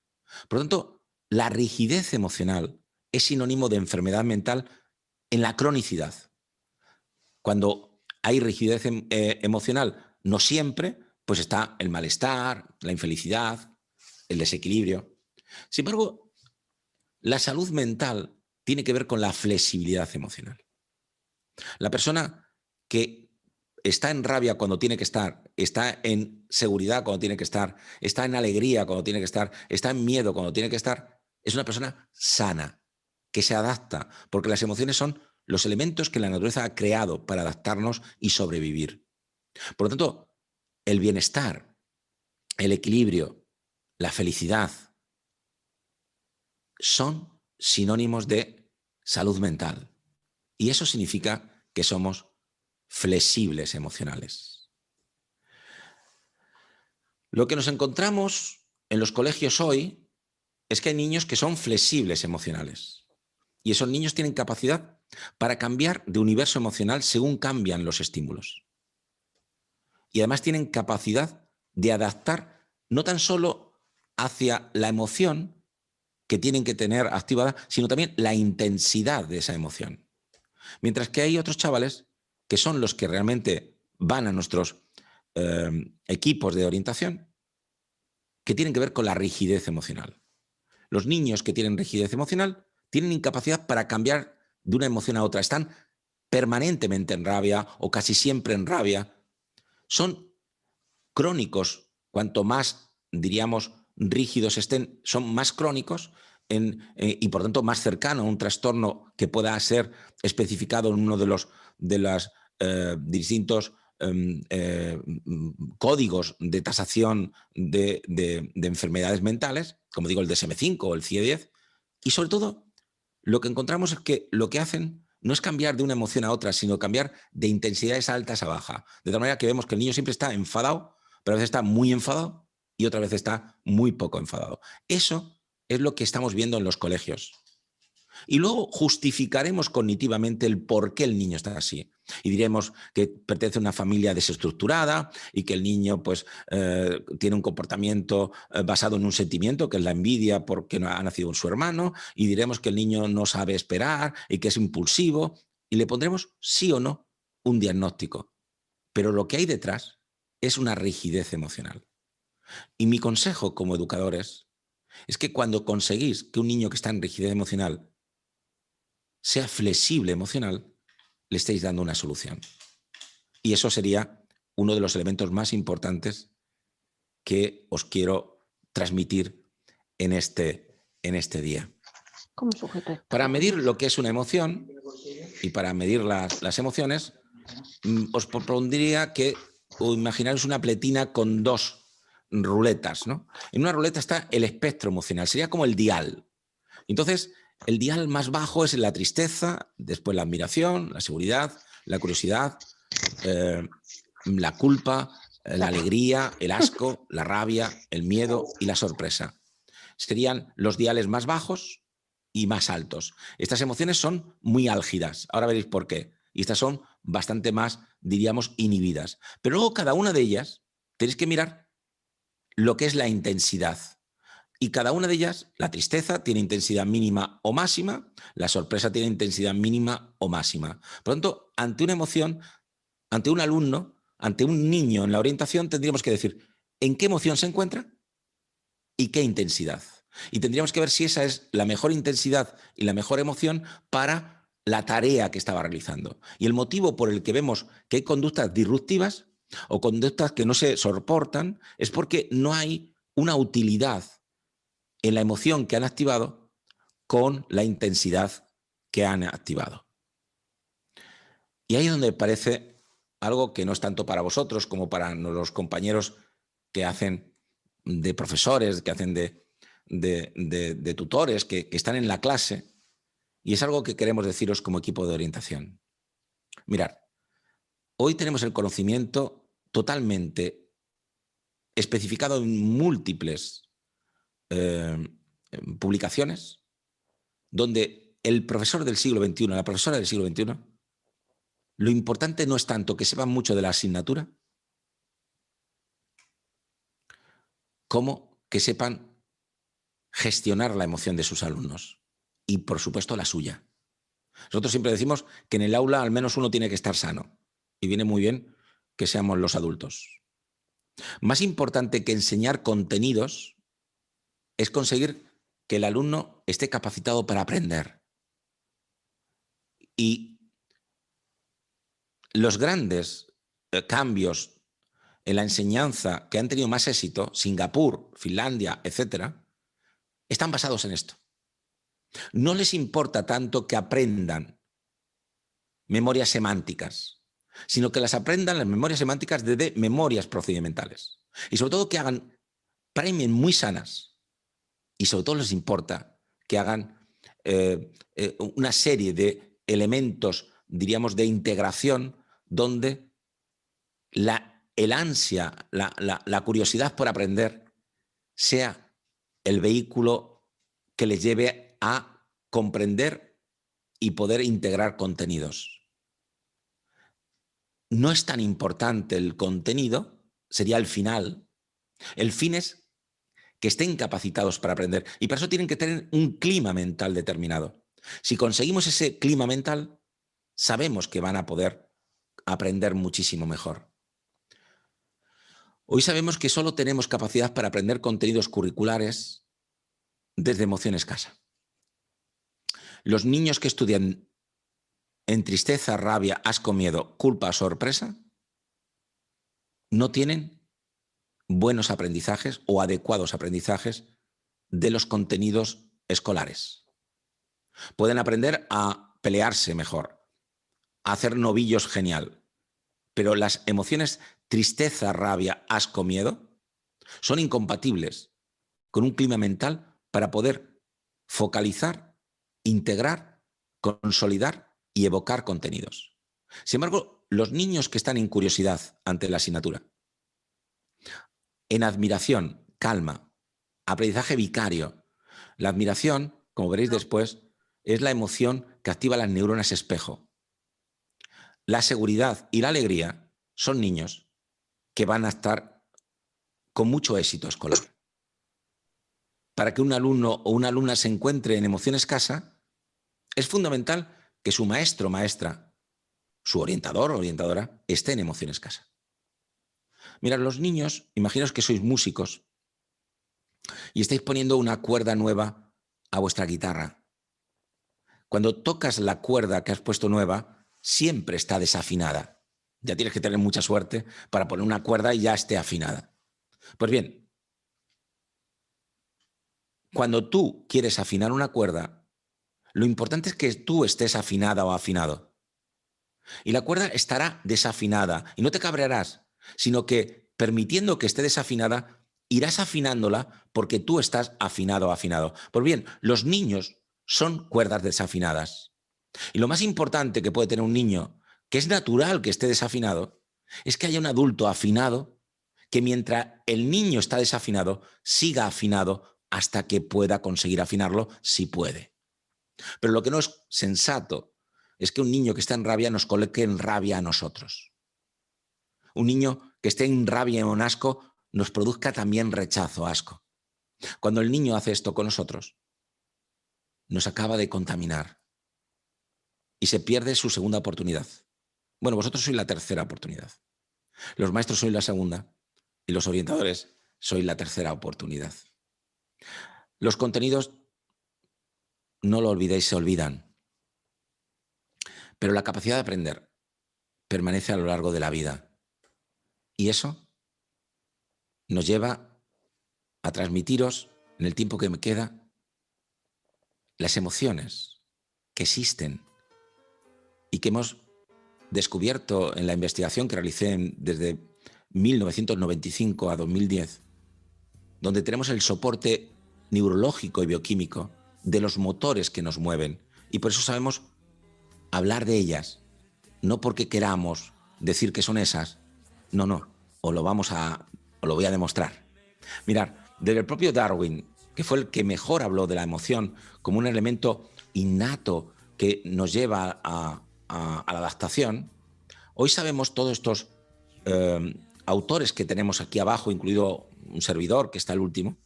Por lo tanto, la rigidez emocional es sinónimo de enfermedad mental en la cronicidad. Cuando hay rigidez emocional, no siempre, pues está el malestar, la infelicidad, el desequilibrio. Sin embargo, la salud mental tiene que ver con la flexibilidad emocional. La persona que está en rabia cuando tiene que estar, está en seguridad cuando tiene que estar, está en alegría cuando tiene que estar, está en miedo cuando tiene que estar, es una persona sana, que se adapta, porque las emociones son los elementos que la naturaleza ha creado para adaptarnos y sobrevivir. Por lo tanto, el bienestar, el equilibrio, la felicidad son sinónimos de salud mental. Y eso significa que somos flexibles emocionales. Lo que nos encontramos en los colegios hoy es que hay niños que son flexibles emocionales. Y esos niños tienen capacidad para cambiar de universo emocional según cambian los estímulos. Y además tienen capacidad de adaptar no tan solo hacia la emoción, que tienen que tener activada, sino también la intensidad de esa emoción. Mientras que hay otros chavales que son los que realmente van a nuestros equipos de orientación, que tienen que ver con la rigidez emocional. Los niños que tienen rigidez emocional tienen incapacidad para cambiar de una emoción a otra. Están permanentemente en rabia o casi siempre en rabia. Son crónicos. Cuanto más, diríamos, rígidos estén, son más crónicos y por tanto más cercano a un trastorno que pueda ser especificado en uno de los distintos códigos de tasación de enfermedades mentales, como digo, el DSM-5 o el CIE-10. Y sobre todo, lo que encontramos es que lo que hacen no es cambiar de una emoción a otra, sino cambiar de intensidades altas a baja. De tal manera que vemos que el niño siempre está enfadado, pero a veces está muy enfadado y otra vez está muy poco enfadado. Eso es lo que estamos viendo en los colegios. Y luego justificaremos cognitivamente el por qué el niño está así. Y diremos que pertenece a una familia desestructurada y que el niño pues, tiene un comportamiento basado en un sentimiento, que es la envidia porque no ha nacido su hermano, y diremos que el niño no sabe esperar y que es impulsivo, y le pondremos sí o no un diagnóstico. Pero lo que hay detrás es una rigidez emocional. Y mi consejo como educadores es que cuando conseguís que un niño que está en rigidez emocional sea flexible emocional, le estáis dando una solución. Y eso sería uno de los elementos más importantes que os quiero transmitir en este día. ¿Cómo sujeto esto? Para medir lo que es una emoción y para medir las emociones, os propondría que imaginaros una pletina con dos ruletas, ¿no? En una ruleta está el espectro emocional, sería como el dial. Entonces, el dial más bajo es la tristeza, después la admiración, la seguridad, la curiosidad, la culpa, la alegría, el asco, la rabia, el miedo y la sorpresa. Serían los diales más bajos y más altos. Estas emociones son muy álgidas. Ahora veréis por qué. Y estas son bastante más, diríamos, inhibidas. Pero luego cada una de ellas tenéis que mirar lo que es la intensidad. Y cada una de ellas, la tristeza tiene intensidad mínima o máxima, la sorpresa tiene intensidad mínima o máxima. Por lo tanto, ante una emoción, ante un alumno, ante un niño en la orientación, tendríamos que decir en qué emoción se encuentra y qué intensidad. Y tendríamos que ver si esa es la mejor intensidad y la mejor emoción para la tarea que estaba realizando. Y el motivo por el que vemos que hay conductas disruptivas o conductas que no se soportan es porque no hay una utilidad en la emoción que han activado con la intensidad que han activado. Y ahí es donde parece algo que no es tanto para vosotros como para los compañeros que hacen de profesores, que hacen de tutores, que están en la clase, y es algo que queremos deciros como equipo de orientación. Mirad, hoy tenemos el conocimiento totalmente especificado en múltiples publicaciones, donde el profesor del siglo XXI, la profesora del siglo XXI, lo importante no es tanto que sepan mucho de la asignatura, como que sepan gestionar la emoción de sus alumnos y, por supuesto, la suya. Nosotros siempre decimos que en el aula al menos uno tiene que estar sano y viene muy bien que seamos los adultos. Más importante que enseñar contenidos es conseguir que el alumno esté capacitado para aprender. Y los grandes cambios en la enseñanza que han tenido más éxito, Singapur, Finlandia, etcétera, están basados en esto. No les importa tanto que aprendan memorias semánticas, sino que las aprendan las memorias semánticas de memorias procedimentales. Y sobre todo que hagan premien muy sanas. Y sobre todo les importa que hagan una serie de elementos, diríamos, de integración donde el ansia, la curiosidad por aprender sea el vehículo que les lleve a comprender y poder integrar contenidos. No es tan importante el contenido, sería el final. El fin es que estén capacitados para aprender. Y para eso tienen que tener un clima mental determinado. Si conseguimos ese clima mental, sabemos que van a poder aprender muchísimo mejor. Hoy sabemos que solo tenemos capacidad para aprender contenidos curriculares desde emoción escasa. Los niños que estudian en tristeza, rabia, asco, miedo, culpa, sorpresa, no tienen buenos aprendizajes o adecuados aprendizajes de los contenidos escolares. Pueden aprender a pelearse mejor, a hacer novillos genial, pero las emociones tristeza, rabia, asco, miedo son incompatibles con un clima mental para poder focalizar, integrar, consolidar y evocar contenidos. Sin embargo, los niños que están en curiosidad ante la asignatura, en admiración, calma, aprendizaje vicario. La admiración, como veréis después, es la emoción que activa las neuronas espejo. La seguridad y la alegría son niños que van a estar con mucho éxito escolar. Para que un alumno o una alumna se encuentre en emoción escasa, es fundamental que su maestro o maestra, su orientador o orientadora, esté en emoción escasa. Mirad, los niños, imaginaos que sois músicos y estáis poniendo una cuerda nueva a vuestra guitarra. Cuando tocas la cuerda que has puesto nueva, siempre está desafinada. Ya tienes que tener mucha suerte para poner una cuerda y ya esté afinada. Pues bien, cuando tú quieres afinar una cuerda, lo importante es que tú estés afinada o afinado. Y la cuerda estará desafinada y no te cabrearás, sino que permitiendo que esté desafinada, irás afinándola porque tú estás afinado o afinado. Pues bien, los niños son cuerdas desafinadas. Y lo más importante que puede tener un niño, que es natural que esté desafinado, es que haya un adulto afinado que mientras el niño está desafinado, siga afinado hasta que pueda conseguir afinarlo si puede. Pero lo que no es sensato es que un niño que está en rabia nos coloque en rabia a nosotros. Un niño que esté en rabia o en asco nos produzca también rechazo, asco. Cuando el niño hace esto con nosotros, nos acaba de contaminar y se pierde su segunda oportunidad. Bueno, vosotros sois la tercera oportunidad. Los maestros sois la segunda y los orientadores sois la tercera oportunidad. Los contenidos, no lo olvidéis, se olvidan. Pero la capacidad de aprender permanece a lo largo de la vida. Y eso nos lleva a transmitiros, en el tiempo que me queda, las emociones que existen y que hemos descubierto en la investigación que realicé desde 1995 a 2010, donde tenemos el soporte neurológico y bioquímico de los motores que nos mueven. Y por eso sabemos hablar de ellas, no porque queramos decir que son esas, no, os lo voy a demostrar. Mirad, desde el propio Darwin, que fue el que mejor habló de la emoción como un elemento innato que nos lleva a la adaptación, hoy sabemos todos estos autores que tenemos aquí abajo, incluido un servidor, que está el último,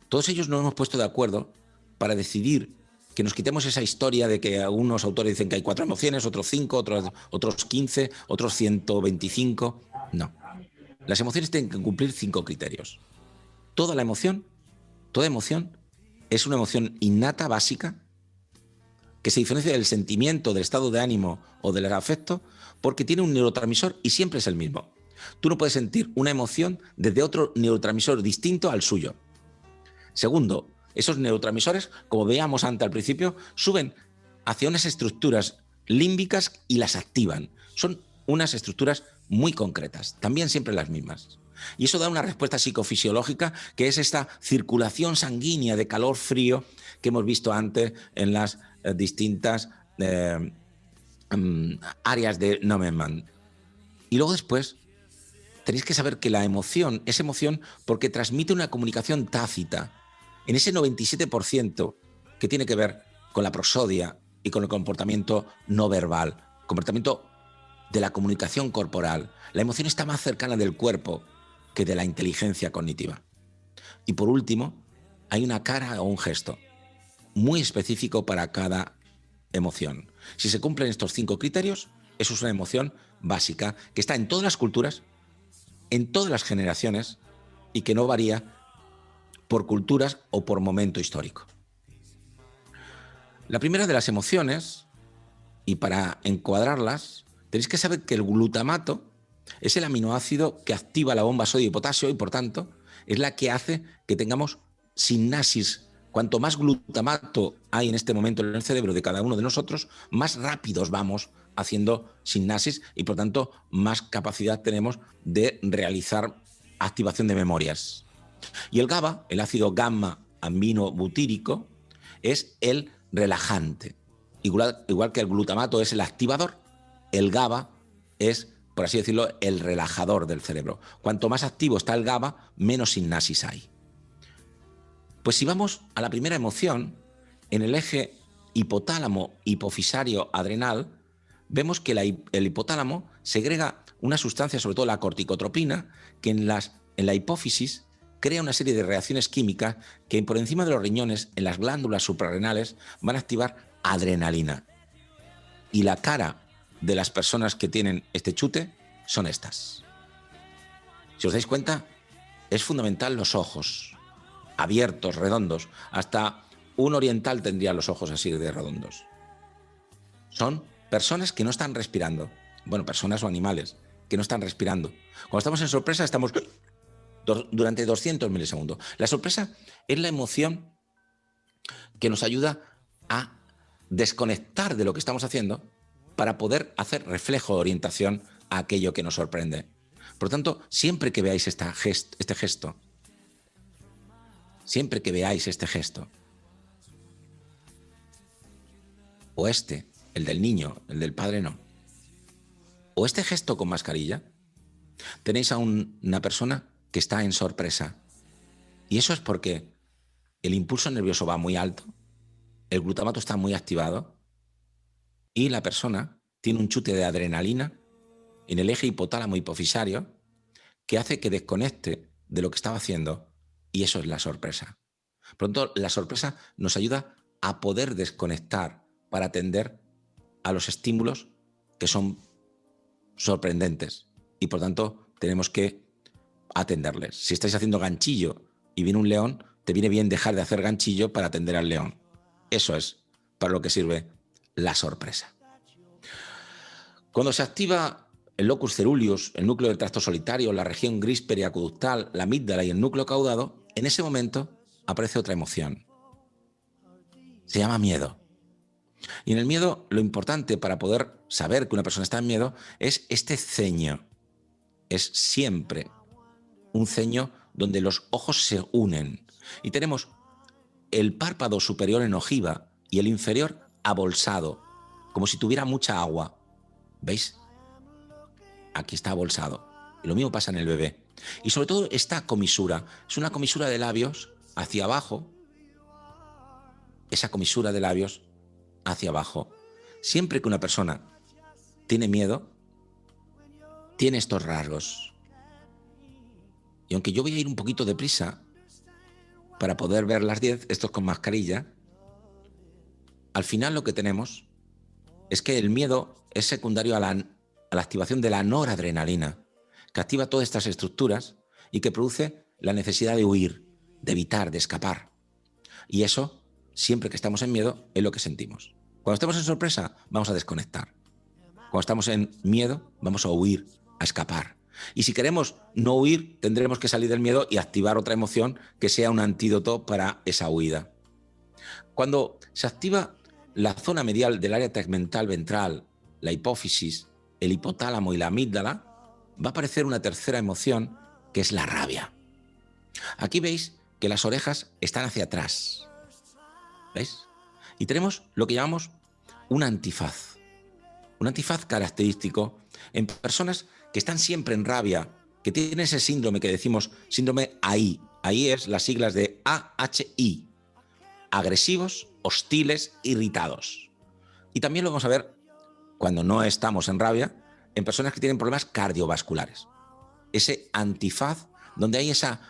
todos ellos nos hemos puesto de acuerdo para decidir que nos quitemos esa historia de que algunos autores dicen que hay 4 emociones, otros 5, otros 15, otros 125. No. Las emociones tienen que cumplir 5 criterios. Toda emoción es una emoción innata, básica, que se diferencia del sentimiento, del estado de ánimo o del afecto, porque tiene un neurotransmisor y siempre es el mismo. Tú no puedes sentir una emoción desde otro neurotransmisor distinto al suyo. Segundo, esos neurotransmisores, como veíamos antes al principio, suben hacia unas estructuras límbicas y las activan. Son unas estructuras muy concretas, también siempre las mismas. Y eso da una respuesta psicofisiológica, que es esta circulación sanguínea de calor-frío que hemos visto antes en las distintas áreas de Neumann. Y luego después tenéis que saber que la emoción es emoción porque transmite una comunicación tácita, en ese 97% que tiene que ver con la prosodia y con el comportamiento no verbal, comportamiento de la comunicación corporal. La emoción está más cercana del cuerpo que de la inteligencia cognitiva. Y por último, hay una cara o un gesto muy específico para cada emoción. Si se cumplen estos 5 criterios, eso es una emoción básica que está en todas las culturas, en todas las generaciones y que no varía por culturas o por momento histórico. La primera de las emociones, y para encuadrarlas, tenéis que saber que el glutamato es el aminoácido que activa la bomba sodio y potasio y por tanto es la que hace que tengamos sinapsis. Cuanto más glutamato hay en este momento en el cerebro de cada uno de nosotros, más rápidos vamos haciendo sinapsis y por tanto más capacidad tenemos de realizar activación de memorias. Y el GABA, el ácido gamma aminobutírico, es el relajante. Igual que el glutamato es el activador, el GABA es, por así decirlo, el relajador del cerebro. Cuanto más activo está el GABA, menos sinapsis hay. Pues si vamos a la primera emoción, en el eje hipotálamo-hipofisario-adrenal, vemos que el hipotálamo segrega una sustancia, sobre todo la corticotropina, que en la hipófisis crea una serie de reacciones químicas que por encima de los riñones, en las glándulas suprarrenales, van a activar adrenalina. Y la cara de las personas que tienen este chute son estas. Si os dais cuenta, es fundamental los ojos, abiertos, redondos. Hasta un oriental tendría los ojos así de redondos. Son personas que no están respirando. Bueno, personas o animales que no están respirando. Cuando estamos en sorpresa, estamos durante 200 milisegundos. La sorpresa es la emoción que nos ayuda a desconectar de lo que estamos haciendo para poder hacer reflejo de orientación a aquello que nos sorprende. Por lo tanto, siempre que veáis este gesto, o el del niño, el del padre no, o este gesto con mascarilla, tenéis a una persona que está en sorpresa. Y eso es porque el impulso nervioso va muy alto, el glutamato está muy activado y la persona tiene un chute de adrenalina en el eje hipotálamo-hipofisario que hace que desconecte de lo que estaba haciendo y eso es la sorpresa. Por lo tanto, la sorpresa nos ayuda a poder desconectar para atender a los estímulos que son sorprendentes y por tanto tenemos que atenderles. Si estáis haciendo ganchillo y viene un león, te viene bien dejar de hacer ganchillo para atender al león. Eso es para lo que sirve la sorpresa. Cuando se activa el locus coeruleus, el núcleo del tracto solitario, la región gris periacuductal, la amígdala y el núcleo caudado, en ese momento aparece otra emoción. Se llama miedo. Y en el miedo, lo importante para poder saber que una persona está en miedo es este ceño. Es siempre un ceño donde los ojos se unen. Y tenemos el párpado superior en ojiva y el inferior abolsado, como si tuviera mucha agua. ¿Veis? Aquí está abolsado. Y lo mismo pasa en el bebé. Y sobre todo esta comisura. Es una comisura de labios hacia abajo. Esa comisura de labios hacia abajo. Siempre que una persona tiene miedo, tiene estos rasgos. Y aunque yo voy a ir un poquito deprisa para poder ver las 10, estos con mascarilla, al final lo que tenemos es que el miedo es secundario a la activación de la noradrenalina, que activa todas estas estructuras y que produce la necesidad de huir, de evitar, de escapar. Y eso, siempre que estamos en miedo, es lo que sentimos. Cuando estamos en sorpresa, vamos a desconectar. Cuando estamos en miedo, vamos a huir, a escapar. Y si queremos no huir, tendremos que salir del miedo y activar otra emoción que sea un antídoto para esa huida. Cuando se activa la zona medial del área tegmental ventral, la hipófisis, el hipotálamo y la amígdala, va a aparecer una tercera emoción que es la rabia. Aquí veis que las orejas están hacia atrás. ¿Veis? Y tenemos lo que llamamos un antifaz. Un antifaz característico en personas que están siempre en rabia, que tienen ese síndrome que decimos síndrome AI. AI es las siglas de AHI. Agresivos, hostiles, irritados. Y también lo vamos a ver cuando no estamos en rabia en personas que tienen problemas cardiovasculares. Ese antifaz donde hay esa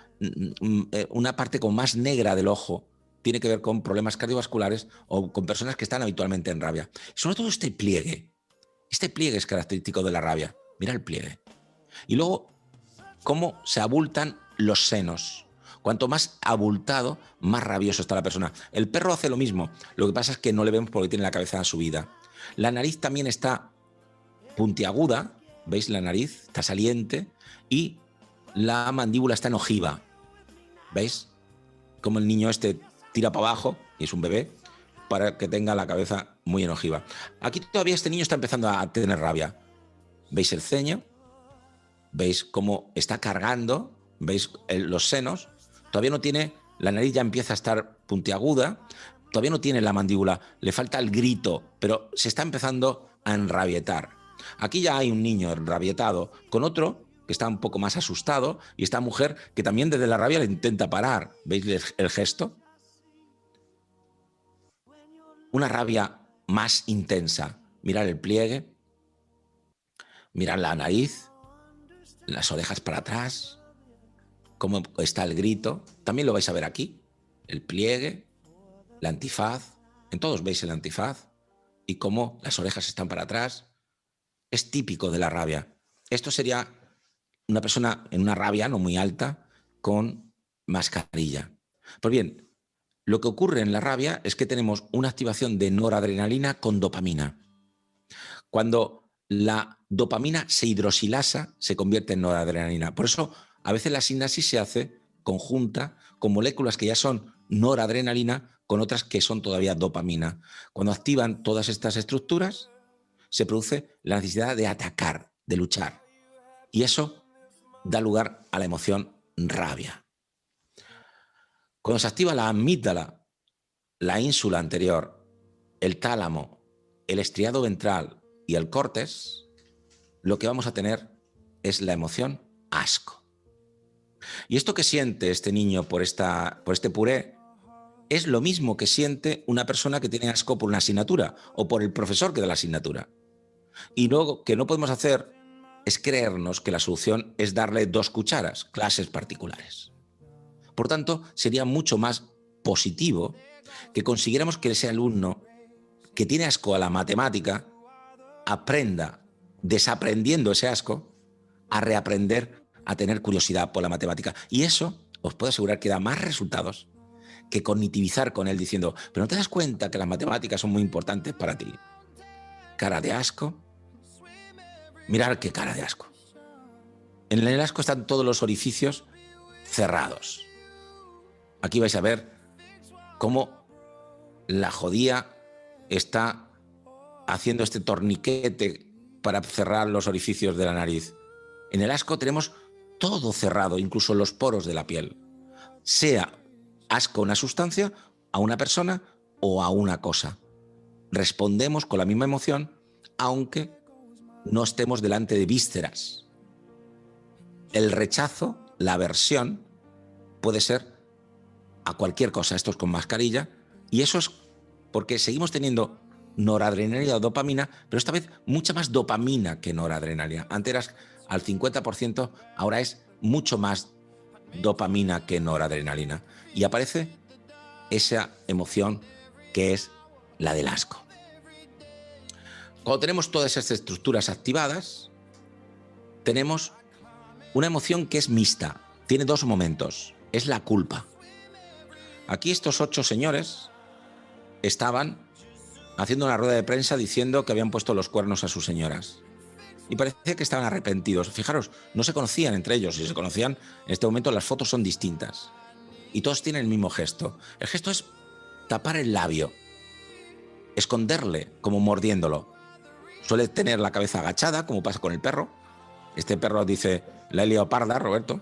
una parte como más negra del ojo tiene que ver con problemas cardiovasculares o con personas que están habitualmente en rabia. Sobre todo este pliegue. Este pliegue es característico de la rabia. Mira el pliegue. Y luego, cómo se abultan los senos. Cuanto más abultado, más rabioso está la persona. El perro hace lo mismo. Lo que pasa es que no le vemos porque tiene la cabeza subida. La nariz también está puntiaguda. ¿Veis la nariz? Está saliente. Y la mandíbula está en ojiva. ¿Veis? Como el niño este tira para abajo, y es un bebé, para que tenga la cabeza muy en ojiva. Aquí todavía este niño está empezando a tener rabia. ¿Veis el ceño? ¿Veis cómo está cargando? ¿Veis los senos? Todavía no tiene, la nariz ya empieza a estar puntiaguda, todavía no tiene la mandíbula, le falta el grito, pero se está empezando a enrabietar. Aquí ya hay un niño enrabietado con otro que está un poco más asustado y esta mujer que también desde la rabia le intenta parar. ¿Veis el gesto? Una rabia más intensa. Mirad el pliegue, mirad la nariz, las orejas para atrás, cómo está el grito. También lo vais a ver aquí. El pliegue, la antifaz. En todos veis el antifaz y cómo las orejas están para atrás. Es típico de la rabia. Esto sería una persona en una rabia no muy alta con mascarilla. Pues bien, lo que ocurre en la rabia es que tenemos una activación de noradrenalina con dopamina. Cuando la dopamina se hidroxilasa, se convierte en noradrenalina. Por eso, a veces la sinapsis se hace conjunta con moléculas que ya son noradrenalina con otras que son todavía dopamina. Cuando activan todas estas estructuras, se produce la necesidad de atacar, de luchar. Y eso da lugar a la emoción rabia. Cuando se activa la amígdala, la ínsula anterior, el tálamo, el estriado ventral y el córtex, lo que vamos a tener es la emoción asco. Y esto que siente este niño por este puré es lo mismo que siente una persona que tiene asco por una asignatura o por el profesor que da la asignatura. Y luego que no podemos hacer es creernos que la solución es darle 2 cucharas, clases particulares. Por tanto, sería mucho más positivo que consiguiéramos que ese alumno que tiene asco a la matemática aprenda, desaprendiendo ese asco, a reaprender a tener curiosidad por la matemática. Y eso os puedo asegurar que da más resultados que cognitivizar con él diciendo, pero ¿no te das cuenta que las matemáticas son muy importantes para ti? Cara de asco. Mirad qué cara de asco. En el asco están todos los orificios cerrados. Aquí vais a ver cómo la jodía está haciendo este torniquete para cerrar los orificios de la nariz. En el asco tenemos todo cerrado, incluso los poros de la piel. Sea asco a una sustancia, a una persona o a una cosa. Respondemos con la misma emoción, aunque no estemos delante de vísceras. El rechazo, la aversión, puede ser a cualquier cosa. Esto es con mascarilla. Y eso es porque seguimos teniendo noradrenalina o dopamina, pero esta vez mucha más dopamina que noradrenalina. Antes eras al 50%, ahora es mucho más dopamina que noradrenalina. Y aparece esa emoción que es la del asco. Cuando tenemos todas esas estructuras activadas, tenemos una emoción que es mixta. Tiene 2 momentos. Es la culpa. Aquí estos 8 señores estaban haciendo una rueda de prensa diciendo que habían puesto los cuernos a sus señoras. Y parecía que estaban arrepentidos. Fijaros, no se conocían entre ellos. Si se conocían, en este momento las fotos son distintas. Y todos tienen el mismo gesto. El gesto es tapar el labio, esconderle, como mordiéndolo. Suele tener la cabeza agachada, como pasa con el perro. Este perro dice, la he liado parda, Roberto.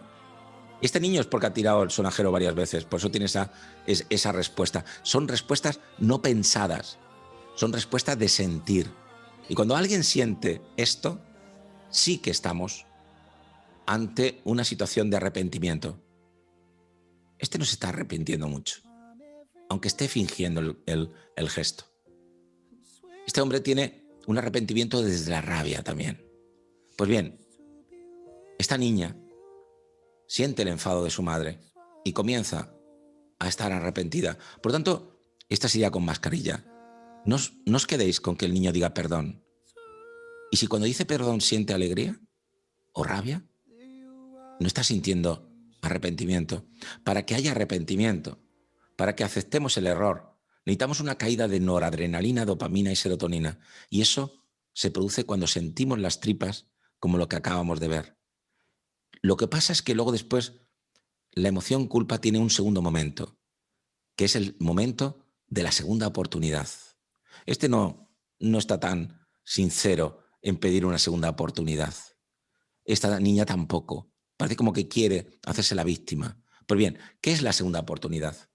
Este niño es porque ha tirado el sonajero varias veces, por eso tiene esa respuesta. Son respuestas no pensadas, son respuestas de sentir. Y cuando alguien siente esto, sí que estamos ante una situación de arrepentimiento. Este no se está arrepintiendo mucho, aunque esté fingiendo el gesto. Este hombre tiene un arrepentimiento desde la rabia también. Pues bien, esta niña siente el enfado de su madre y comienza a estar arrepentida. Por lo tanto, esta sería con mascarilla. No os quedéis con que el niño diga perdón. Y si cuando dice perdón siente alegría o rabia, no está sintiendo arrepentimiento. Para que haya arrepentimiento, para que aceptemos el error, necesitamos una caída de noradrenalina, dopamina y serotonina. Y eso se produce cuando sentimos las tripas como lo que acabamos de ver. Lo que pasa es que luego después la emoción culpa tiene un segundo momento, que es el momento de la segunda oportunidad. Este no está tan sincero en pedir una segunda oportunidad. Esta niña tampoco. Parece como que quiere hacerse la víctima. Pues bien, ¿qué es la segunda oportunidad?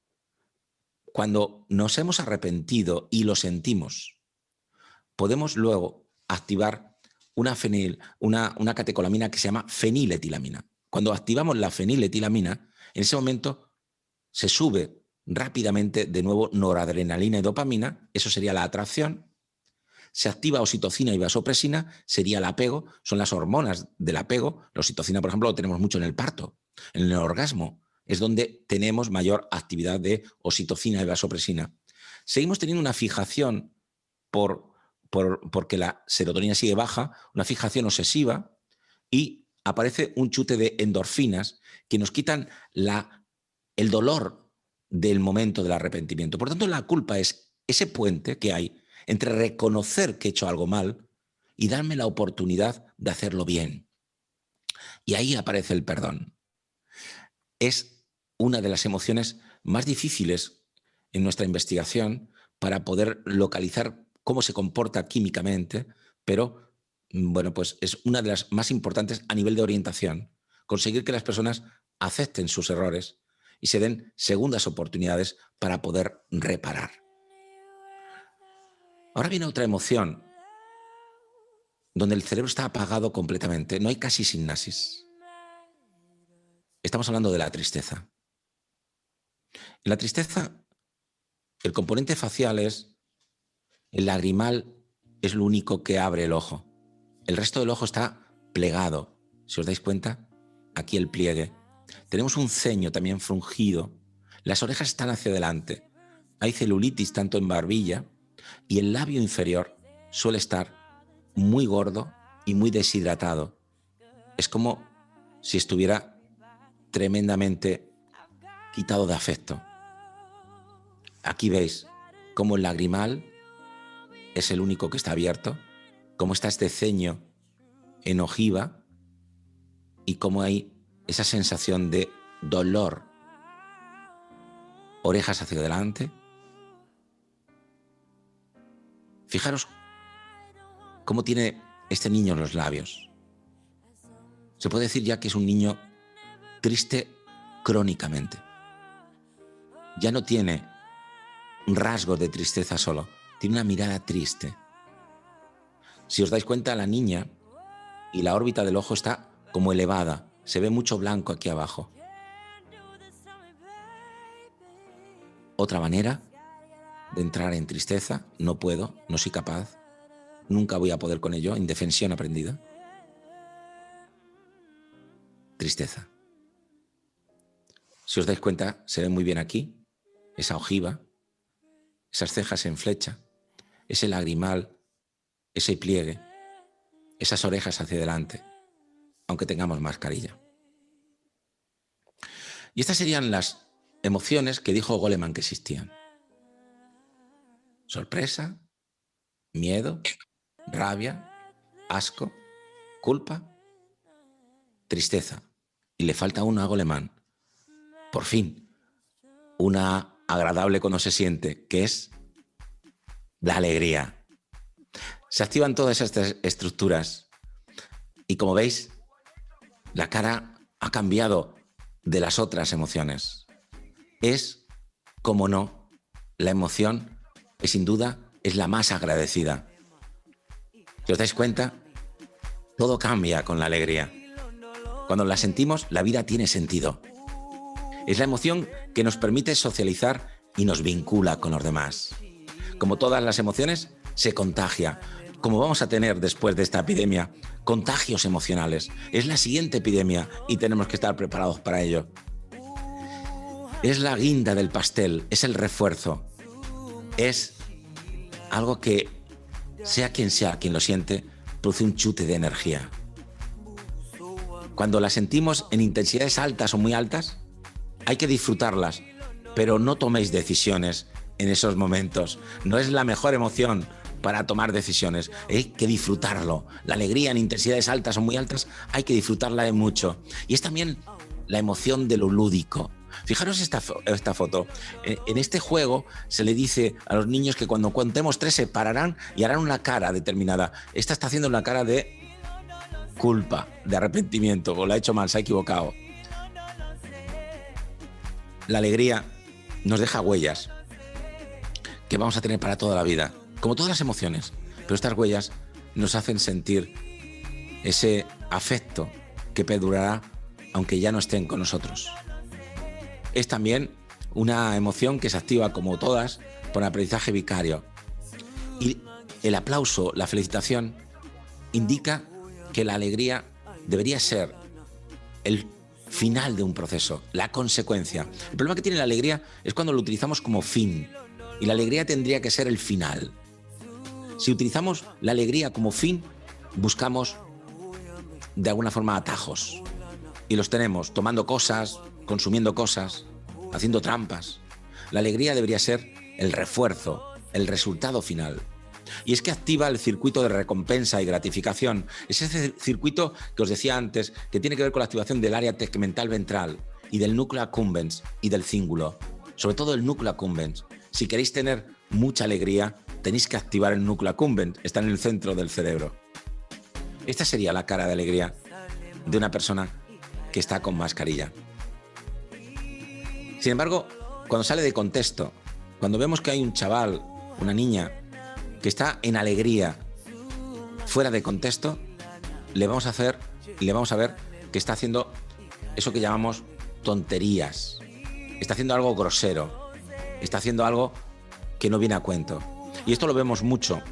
Cuando nos hemos arrepentido y lo sentimos, podemos luego activar una catecolamina que se llama feniletilamina. Cuando activamos la feniletilamina, en ese momento se sube rápidamente de nuevo noradrenalina y dopamina, eso sería la atracción. Se activa oxitocina y vasopresina, sería el apego, son las hormonas del apego. La oxitocina, por ejemplo, lo tenemos mucho en el parto, en el orgasmo. Es donde tenemos mayor actividad de oxitocina y vasopresina. Seguimos teniendo una fijación porque la serotonina sigue baja, una fijación obsesiva, y aparece un chute de endorfinas que nos quitan el dolor del momento del arrepentimiento. Por tanto, la culpa es ese puente que hay entre reconocer que he hecho algo mal y darme la oportunidad de hacerlo bien. Y ahí aparece el perdón. Es una de las emociones más difíciles en nuestra investigación para poder localizar cómo se comporta químicamente, pero bueno, pues es una de las más importantes a nivel de orientación. Conseguir que las personas acepten sus errores y se den segundas oportunidades para poder reparar. Ahora viene otra emoción donde el cerebro está apagado completamente, no hay casi sinapsis. Estamos hablando de la tristeza. En la tristeza, el componente facial el lagrimal es lo único que abre el ojo. El resto del ojo está plegado. Si os dais cuenta, aquí el pliegue. Tenemos un ceño también fruncido. Las orejas están hacia adelante. Hay celulitis tanto en barbilla y el labio inferior suele estar muy gordo y muy deshidratado. Es como si estuviera tremendamente quitado de afecto. Aquí veis cómo el lagrimal es el único que está abierto, cómo está este ceño en ojiva y cómo hay esa sensación de dolor. Orejas hacia adelante. Fijaros cómo tiene este niño en los labios. Se puede decir ya que es un niño triste crónicamente. Ya no tiene rasgos de tristeza solo, tiene una mirada triste. Si os dais cuenta, la niña y la órbita del ojo está como elevada, se ve mucho blanco aquí abajo. Otra manera de entrar en tristeza, no puedo, no soy capaz, nunca voy a poder con ello, indefensión aprendida. Tristeza. Si os dais cuenta, se ve muy bien aquí, esa ojiva, esas cejas en flecha, ese lagrimal, ese pliegue, esas orejas hacia adelante, aunque tengamos mascarilla. Y estas serían las emociones que dijo Goleman que existían. Sorpresa, miedo, rabia, asco, culpa, tristeza. Y le falta una a Goleman. Por fin, una agradable cuando se siente, que es la alegría. Se activan todas estas estructuras y como veis, la cara ha cambiado de las otras emociones. Es, como no, la emoción que sin duda es la más agradecida. Si os dais cuenta, todo cambia con la alegría. Cuando la sentimos, la vida tiene sentido. Es la emoción que nos permite socializar y nos vincula con los demás. Como todas las emociones, se contagia. Como vamos a tener después de esta epidemia contagios emocionales. Es la siguiente epidemia y tenemos que estar preparados para ello. Es la guinda del pastel, es el refuerzo. Es algo que, sea quien lo siente, produce un chute de energía. Cuando la sentimos en intensidades altas o muy altas, hay que disfrutarlas, pero no toméis decisiones en esos momentos. No es la mejor emoción para tomar decisiones. Hay que disfrutarlo. La alegría en intensidades altas o muy altas hay que disfrutarla de mucho. Y es también la emoción de lo lúdico. Fijaros esta foto. En este juego se le dice a los niños que cuando contemos 3 se pararán y harán una cara determinada. Esta está haciendo una cara de culpa, de arrepentimiento, o lo ha hecho mal, se ha equivocado. La alegría nos deja huellas que vamos a tener para toda la vida, como todas las emociones, pero estas huellas nos hacen sentir ese afecto que perdurará aunque ya no estén con nosotros. Es también una emoción que se activa, como todas, por aprendizaje vicario. Y el aplauso, la felicitación, indica que la alegría debería ser el final de un proceso, la consecuencia. El problema que tiene la alegría es cuando lo utilizamos como fin, y la alegría tendría que ser el final. Si utilizamos la alegría como fin, buscamos de alguna forma atajos, y los tenemos tomando cosas, consumiendo cosas, haciendo trampas. La alegría debería ser el refuerzo, el resultado final. Y es que activa el circuito de recompensa y gratificación. Es ese circuito que os decía antes, que tiene que ver con la activación del área tegmental ventral y del núcleo accumbens y del cíngulo. Sobre todo el núcleo accumbens. Si queréis tener mucha alegría, tenéis que activar el núcleo accumbens. Está en el centro del cerebro. Esta sería la cara de alegría de una persona que está con mascarilla. Sin embargo, cuando sale de contexto, cuando vemos que hay un chaval, una niña, que está en alegría fuera de contexto, le vamos a ver que está haciendo eso que llamamos tonterías. Está haciendo algo grosero. Está haciendo algo que no viene a cuento. Y esto lo vemos mucho.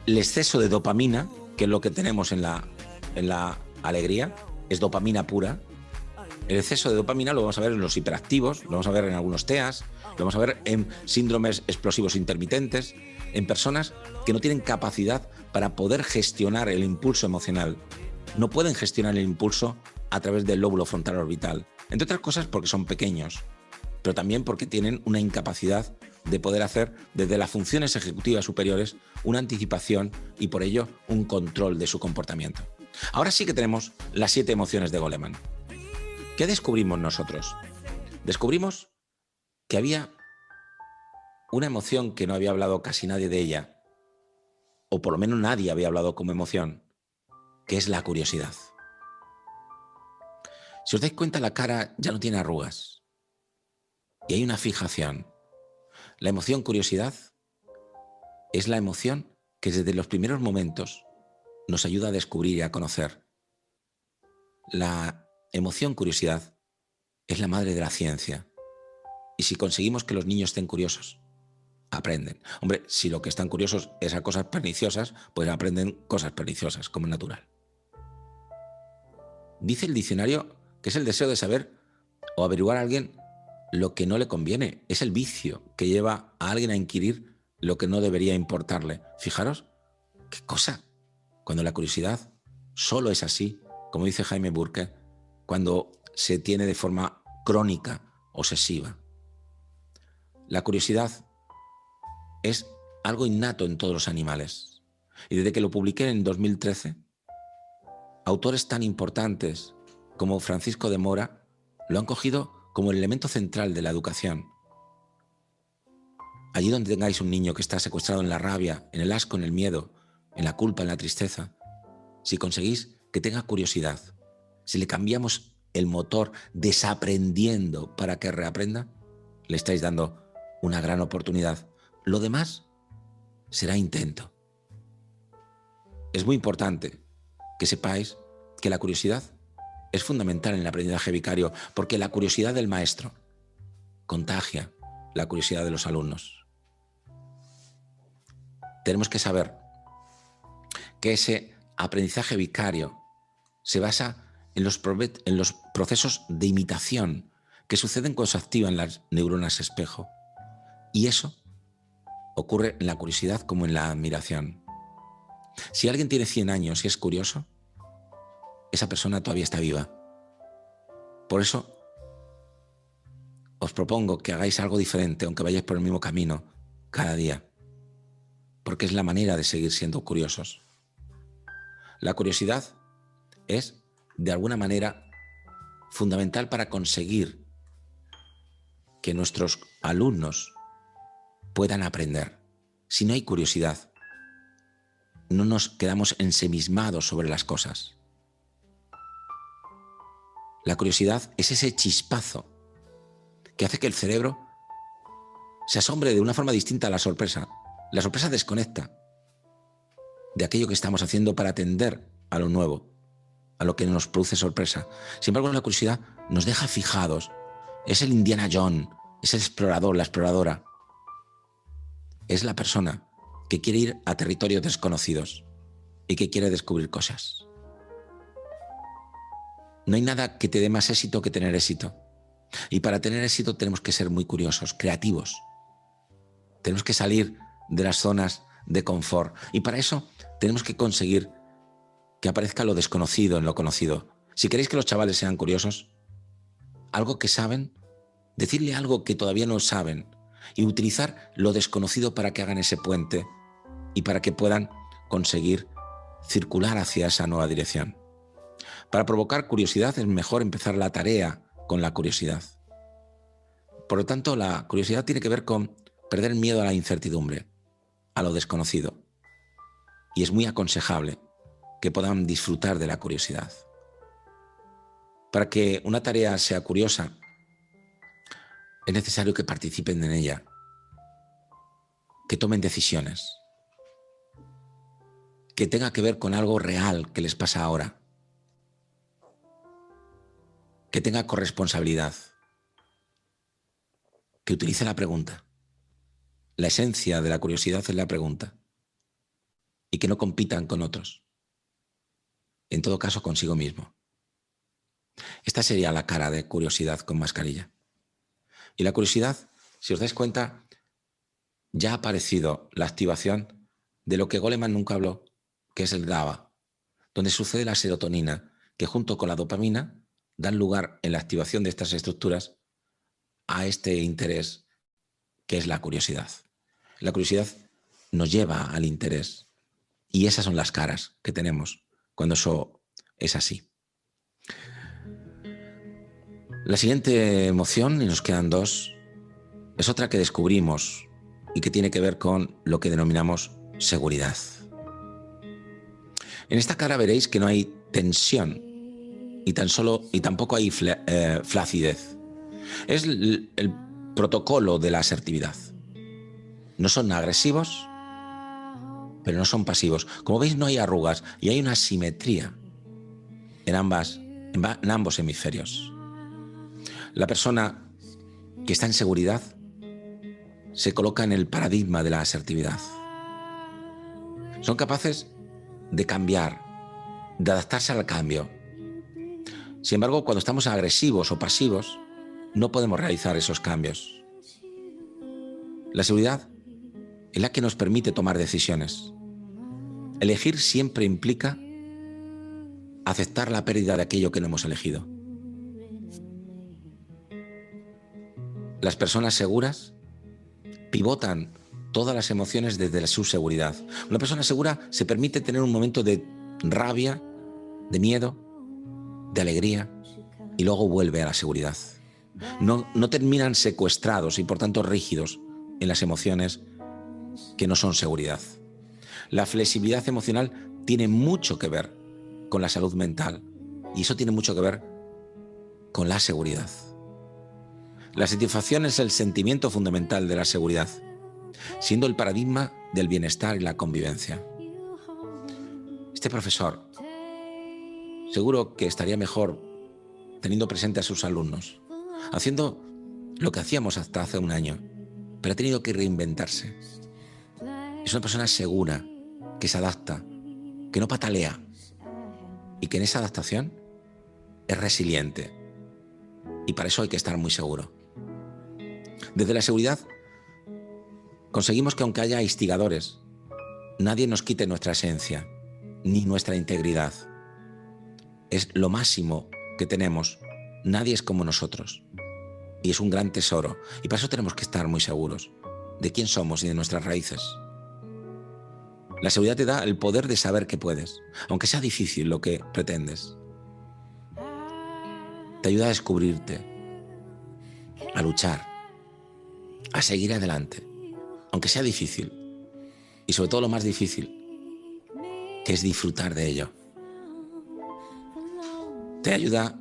El exceso de dopamina, que es lo que tenemos en la alegría, es dopamina pura. El exceso de dopamina lo vamos a ver en los hiperactivos, lo vamos a ver en algunos TEAs, lo vamos a ver en síndromes explosivos intermitentes, en personas que no tienen capacidad para poder gestionar el impulso emocional. No pueden gestionar el impulso a través del lóbulo frontal orbital. Entre otras cosas porque son pequeños, pero también porque tienen una incapacidad de poder hacer desde las funciones ejecutivas superiores una anticipación y por ello un control de su comportamiento. Ahora sí que tenemos las 7 emociones de Goleman. ¿Qué descubrimos nosotros? Descubrimos que había una emoción que no había hablado casi nadie de ella, o por lo menos nadie había hablado como emoción, que es la curiosidad. Si os dais cuenta, la cara ya no tiene arrugas y hay una fijación. La emoción curiosidad es la emoción que desde los primeros momentos nos ayuda a descubrir y a conocer. La emoción curiosidad es la madre de la ciencia. Y si conseguimos que los niños estén curiosos, aprenden. Hombre, si lo que están curiosos es a cosas perniciosas, pues aprenden cosas perniciosas, como es natural. Dice el diccionario que es el deseo de saber o averiguar a alguien lo que no le conviene. Es el vicio que lleva a alguien a inquirir lo que no debería importarle. Fijaros, qué cosa. Cuando la curiosidad solo es así, como dice Jaime Burke, cuando se tiene de forma crónica, obsesiva. La curiosidad es algo innato en todos los animales. Y desde que lo publiqué en 2013, autores tan importantes como Francisco de Mora lo han cogido como el elemento central de la educación. Allí donde tengáis un niño que está secuestrado en la rabia, en el asco, en el miedo, en la culpa, en la tristeza, si conseguís que tenga curiosidad, si le cambiamos el motor desaprendiendo para que reaprenda, le estáis dando una gran oportunidad. Lo demás será intento. Es muy importante que sepáis que la curiosidad es fundamental en el aprendizaje vicario, porque la curiosidad del maestro contagia la curiosidad de los alumnos. Tenemos que saber que ese aprendizaje vicario se basa en los procesos de imitación que suceden cuando se activan las neuronas espejo. Y eso ocurre en la curiosidad como en la admiración. Si alguien tiene 100 años y es curioso, esa persona todavía está viva. Por eso os propongo que hagáis algo diferente, aunque vayáis por el mismo camino cada día, porque es la manera de seguir siendo curiosos. La curiosidad es, de alguna manera, fundamental para conseguir que nuestros alumnos puedan aprender. Si no hay curiosidad, no nos quedamos ensimismados sobre las cosas. La curiosidad es ese chispazo que hace que el cerebro se asombre de una forma distinta a la sorpresa. La sorpresa desconecta de aquello que estamos haciendo para atender a lo nuevo, a lo que nos produce sorpresa. Sin embargo, la curiosidad nos deja fijados. Es el Indiana Jones, es el explorador, la exploradora. Es la persona que quiere ir a territorios desconocidos y que quiere descubrir cosas. No hay nada que te dé más éxito que tener éxito. Y para tener éxito tenemos que ser muy curiosos, creativos. Tenemos que salir de las zonas de confort. Y para eso tenemos que conseguir que aparezca lo desconocido en lo conocido. Si queréis que los chavales sean curiosos, algo que saben, decirle algo que todavía no saben y utilizar lo desconocido para que hagan ese puente y para que puedan conseguir circular hacia esa nueva dirección. Para provocar curiosidad es mejor empezar la tarea con la curiosidad. Por lo tanto, la curiosidad tiene que ver con perder el miedo a la incertidumbre, a lo desconocido. Y es muy aconsejable que puedan disfrutar de la curiosidad. Para que una tarea sea curiosa, es necesario que participen en ella, que tomen decisiones, que tenga que ver con algo real que les pasa ahora, que tenga corresponsabilidad, que utilice la pregunta. La esencia de la curiosidad es la pregunta y que no compitan con otros, en todo caso consigo mismo. Esta sería la cara de curiosidad con mascarilla. Y la curiosidad, si os dais cuenta, ya ha aparecido la activación de lo que Goleman nunca habló, que es el GABA, donde sucede la serotonina, que junto con la dopamina dan lugar en la activación de estas estructuras a este interés que es la curiosidad. La curiosidad nos lleva al interés y esas son las caras que tenemos cuando eso es así. La siguiente emoción, y nos quedan dos, es otra que descubrimos y que tiene que ver con lo que denominamos seguridad. En esta cara veréis que no hay tensión y tampoco hay flacidez. Es el protocolo de la asertividad. No son agresivos, pero no son pasivos. Como veis, no hay arrugas y hay una simetría en ambos hemisferios. La persona que está en seguridad se coloca en el paradigma de la asertividad. Son capaces de cambiar, de adaptarse al cambio. Sin embargo, cuando estamos agresivos o pasivos, no podemos realizar esos cambios. La seguridad es la que nos permite tomar decisiones. Elegir siempre implica aceptar la pérdida de aquello que no hemos elegido. Las personas seguras pivotan todas las emociones desde su seguridad. Una persona segura se permite tener un momento de rabia, de miedo, de alegría y luego vuelve a la seguridad. No terminan secuestrados y por tanto rígidos en las emociones que no son seguridad. La flexibilidad emocional tiene mucho que ver con la salud mental y eso tiene mucho que ver con la seguridad. La satisfacción es el sentimiento fundamental de la seguridad, siendo el paradigma del bienestar y la convivencia. Este profesor seguro que estaría mejor teniendo presente a sus alumnos, haciendo lo que hacíamos hasta hace un año, pero ha tenido que reinventarse. Es una persona segura, que se adapta, que no patalea, y que en esa adaptación es resiliente. Y para eso hay que estar muy seguro. Desde la seguridad conseguimos que aunque haya instigadores, nadie nos quite nuestra esencia, ni nuestra integridad. Es lo máximo que tenemos. Nadie es como nosotros. Y es un gran tesoro. Y para eso tenemos que estar muy seguros de quién somos y de nuestras raíces. La seguridad te da el poder de saber que puedes, aunque sea difícil lo que pretendes. Te ayuda a descubrirte, a luchar, a seguir adelante, aunque sea difícil. Y sobre todo lo más difícil, que es disfrutar de ello. Te ayuda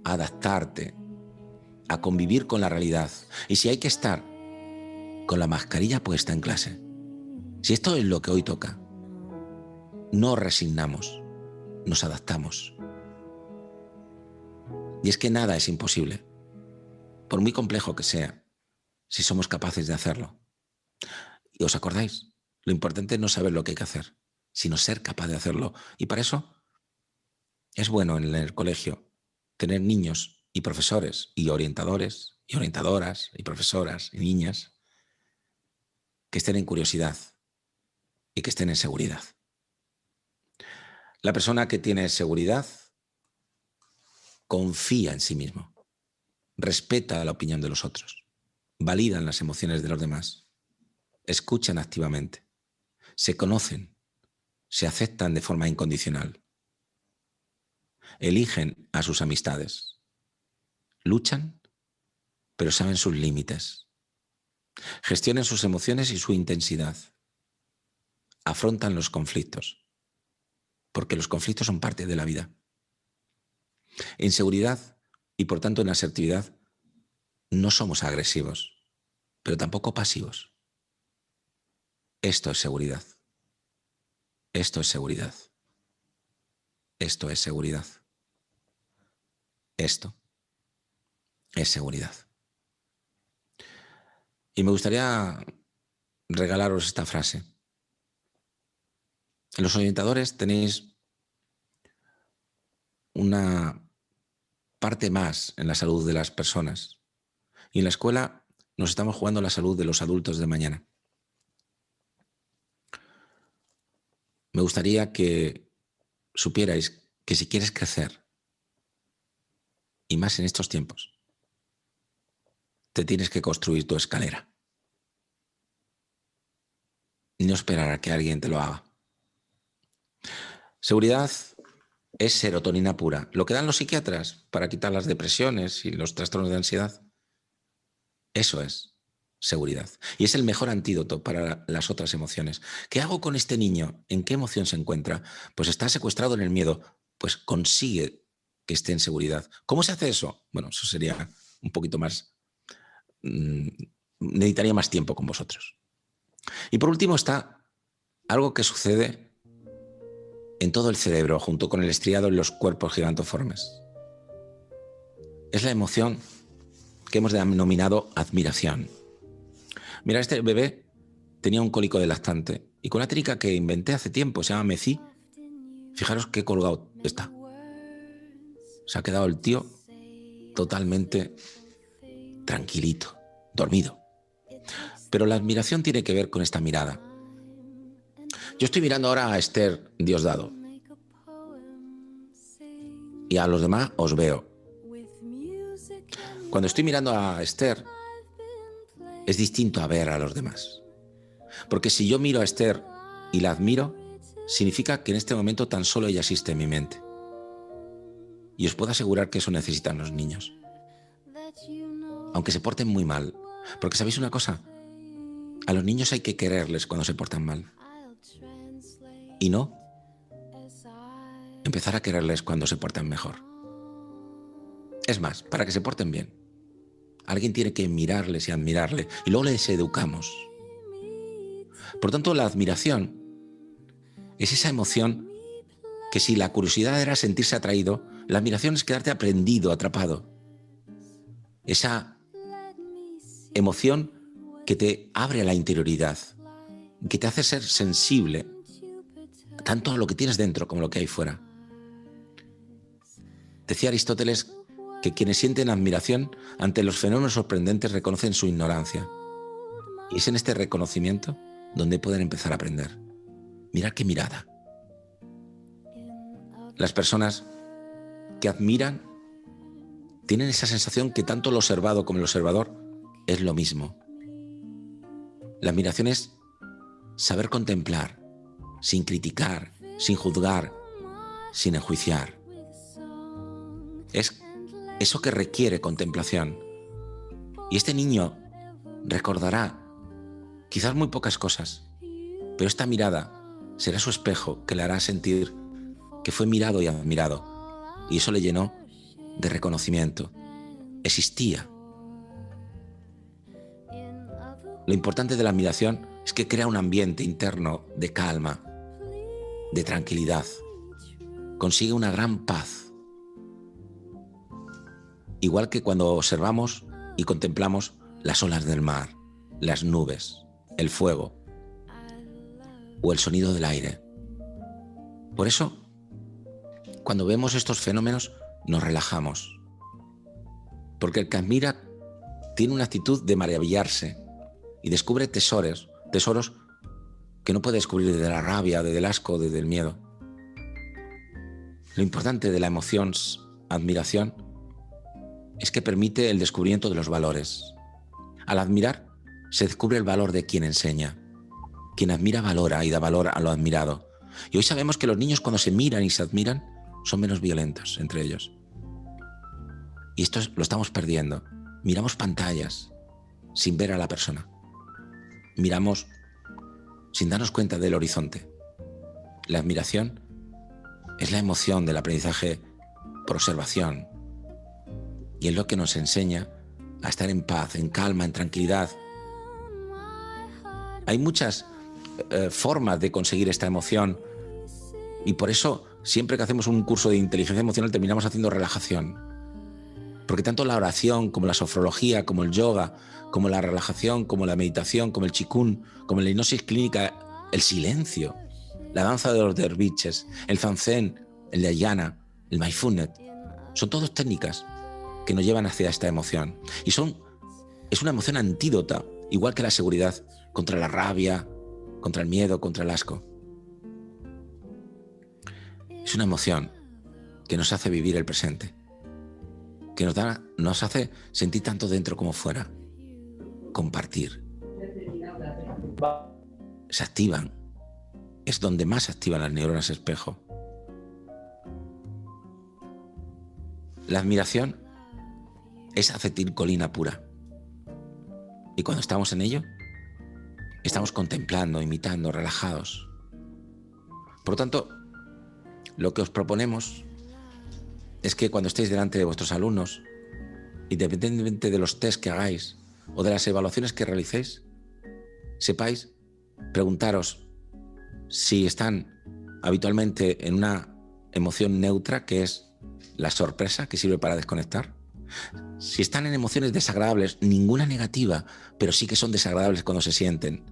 a adaptarte, a convivir con la realidad. Y si hay que estar con la mascarilla puesta en clase, si esto es lo que hoy toca, no resignamos, nos adaptamos. Y es que nada es imposible, por muy complejo que sea, si somos capaces de hacerlo. ¿Y os acordáis? Lo importante es no saber lo que hay que hacer, sino ser capaz de hacerlo. Y para eso es bueno en el colegio tener niños y profesores y orientadores y orientadoras y profesoras y niñas que estén en curiosidad y que estén en seguridad. La persona que tiene seguridad confía en sí mismo, respeta la opinión de los otros, validan las emociones de los demás, escuchan activamente, se conocen, se aceptan de forma incondicional, eligen a sus amistades, luchan, pero saben sus límites, gestionan sus emociones y su intensidad, afrontan los conflictos, porque los conflictos son parte de la vida. En seguridad y por tanto en asertividad no somos agresivos, pero tampoco pasivos. Esto es seguridad. Esto es seguridad. Esto es seguridad. Esto es seguridad. Y me gustaría regalaros esta frase. En los orientadores tenéis una parte más en la salud de las personas. Y en la escuela nos estamos jugando la salud de los adultos de mañana. Me gustaría que supierais que si quieres crecer, y más en estos tiempos, te tienes que construir tu escalera. Y no esperar a que alguien te lo haga. Seguridad es serotonina pura. Lo que dan los psiquiatras para quitar las depresiones y los trastornos de ansiedad. Eso es seguridad. Y es el mejor antídoto para las otras emociones. ¿Qué hago con este niño? ¿En qué emoción se encuentra? Pues está secuestrado en el miedo. Pues consigue que esté en seguridad. ¿Cómo se hace eso? Bueno, eso sería un poquito más... necesitaría más tiempo con vosotros. Y por último está algo que sucede en todo el cerebro, junto con el estriado en los cuerpos gigantoformes. Es la emoción que hemos denominado admiración. Mira, este bebé tenía un cólico de lactante y con una técnica que inventé hace tiempo, se llama MECI, fijaros qué colgado está. Se ha quedado el tío totalmente tranquilito, dormido. Pero la admiración tiene que ver con esta mirada. Yo estoy mirando ahora a Esther Diosdado y a los demás os veo. Cuando estoy mirando a Esther, es distinto a ver a los demás. Porque si yo miro a Esther y la admiro, significa que en este momento tan solo ella existe en mi mente. Y os puedo asegurar que eso necesitan los niños. Aunque se porten muy mal. Porque ¿sabéis una cosa? A los niños hay que quererles cuando se portan mal. Y no empezar a quererles cuando se portan mejor. Es más, para que se porten bien, alguien tiene que mirarles y admirarles, y luego les educamos. Por tanto, la admiración es esa emoción que si la curiosidad era sentirse atraído, la admiración es quedarte aprendido, atrapado. Esa emoción que te abre a la interioridad, que te hace ser sensible tanto a lo que tienes dentro como a lo que hay fuera. Decía Aristóteles que quienes sienten admiración ante los fenómenos sorprendentes reconocen su ignorancia. Y es en este reconocimiento donde pueden empezar a aprender. Mirad qué mirada. Las personas que admiran tienen esa sensación que tanto el observado como el observador es lo mismo. La admiración es saber contemplar, sin criticar, sin juzgar, sin enjuiciar. Es eso que requiere contemplación. Y este niño recordará quizás muy pocas cosas, pero esta mirada será su espejo que le hará sentir que fue mirado y admirado. Y eso le llenó de reconocimiento. Existía. Lo importante de la admiración es que crea un ambiente interno de calma, de tranquilidad. Consigue una gran paz. Igual que cuando observamos y contemplamos las olas del mar, las nubes, el fuego o el sonido del aire. Por eso, cuando vemos estos fenómenos, nos relajamos. Porque el que admira tiene una actitud de maravillarse y descubre tesoros que no puede descubrir desde la rabia, desde el asco, desde el miedo. Lo importante de la emoción admiración es que permite el descubrimiento de los valores. Al admirar, se descubre el valor de quien enseña. Quien admira valora y da valor a lo admirado. Y hoy sabemos que los niños, cuando se miran y se admiran, son menos violentos entre ellos. Y esto lo estamos perdiendo. Miramos pantallas sin ver a la persona. Miramos sin darnos cuenta del horizonte. La admiración es la emoción del aprendizaje por observación. Y es lo que nos enseña a estar en paz, en calma, en tranquilidad. Hay muchas formas de conseguir esta emoción. Y por eso, siempre que hacemos un curso de inteligencia emocional, terminamos haciendo relajación. Porque tanto la oración, como la sofrología, como el yoga, como la relajación, como la meditación, como el qigong, como la hipnosis clínica, el silencio, la danza de los derviches, el zazen, el dhyana, el mindfulness, son todas técnicas que nos llevan hacia esta emoción. Y es una emoción antídota, igual que la seguridad, contra la rabia, contra el miedo, contra el asco. Es una emoción que nos hace vivir el presente, que nos hace sentir tanto dentro como fuera, compartir. Se activan, es donde más se activan las neuronas espejo. La admiración es acetilcolina pura. Y cuando estamos en ello, estamos contemplando, imitando, relajados. Por lo tanto, lo que os proponemos es que cuando estéis delante de vuestros alumnos, independientemente de los test que hagáis o de las evaluaciones que realicéis, sepáis preguntaros si están habitualmente en una emoción neutra, que es la sorpresa, que sirve para desconectar. Si están en emociones desagradables, ninguna negativa, pero sí que son desagradables cuando se sienten,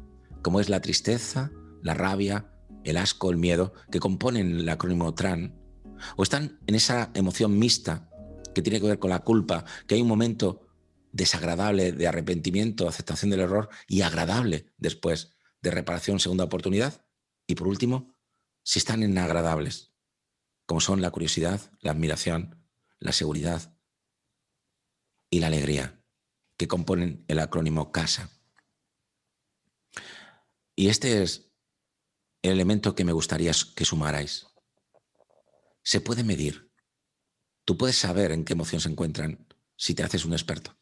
como es la tristeza, la rabia, el asco, el miedo, que componen el acrónimo TRAN, o están en esa emoción mixta que tiene que ver con la culpa, que hay un momento desagradable de arrepentimiento, aceptación del error, y agradable después de reparación, segunda oportunidad. Y por último, si están en agradables, como son la curiosidad, la admiración, la seguridad y la alegría, que componen el acrónimo CASA. Y este es el elemento que me gustaría que sumarais. Se puede medir. Tú puedes saber en qué emoción se encuentran si te haces un experto.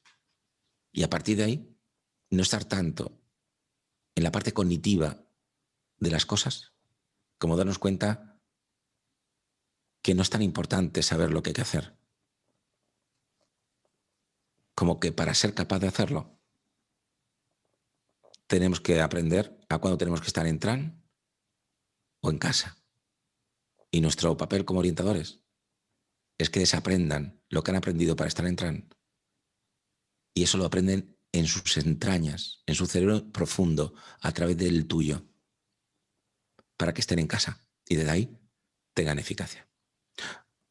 Y a partir de ahí, no estar tanto en la parte cognitiva de las cosas, como darnos cuenta que no es tan importante saber lo que hay que hacer, como que para ser capaz de hacerlo, tenemos que aprender a cuándo tenemos que estar en TRAN o en casa. Y nuestro papel como orientadores es que desaprendan lo que han aprendido para estar en TRAN. Y eso lo aprenden en sus entrañas, en su cerebro profundo, a través del tuyo, para que estén en casa y desde ahí tengan eficacia.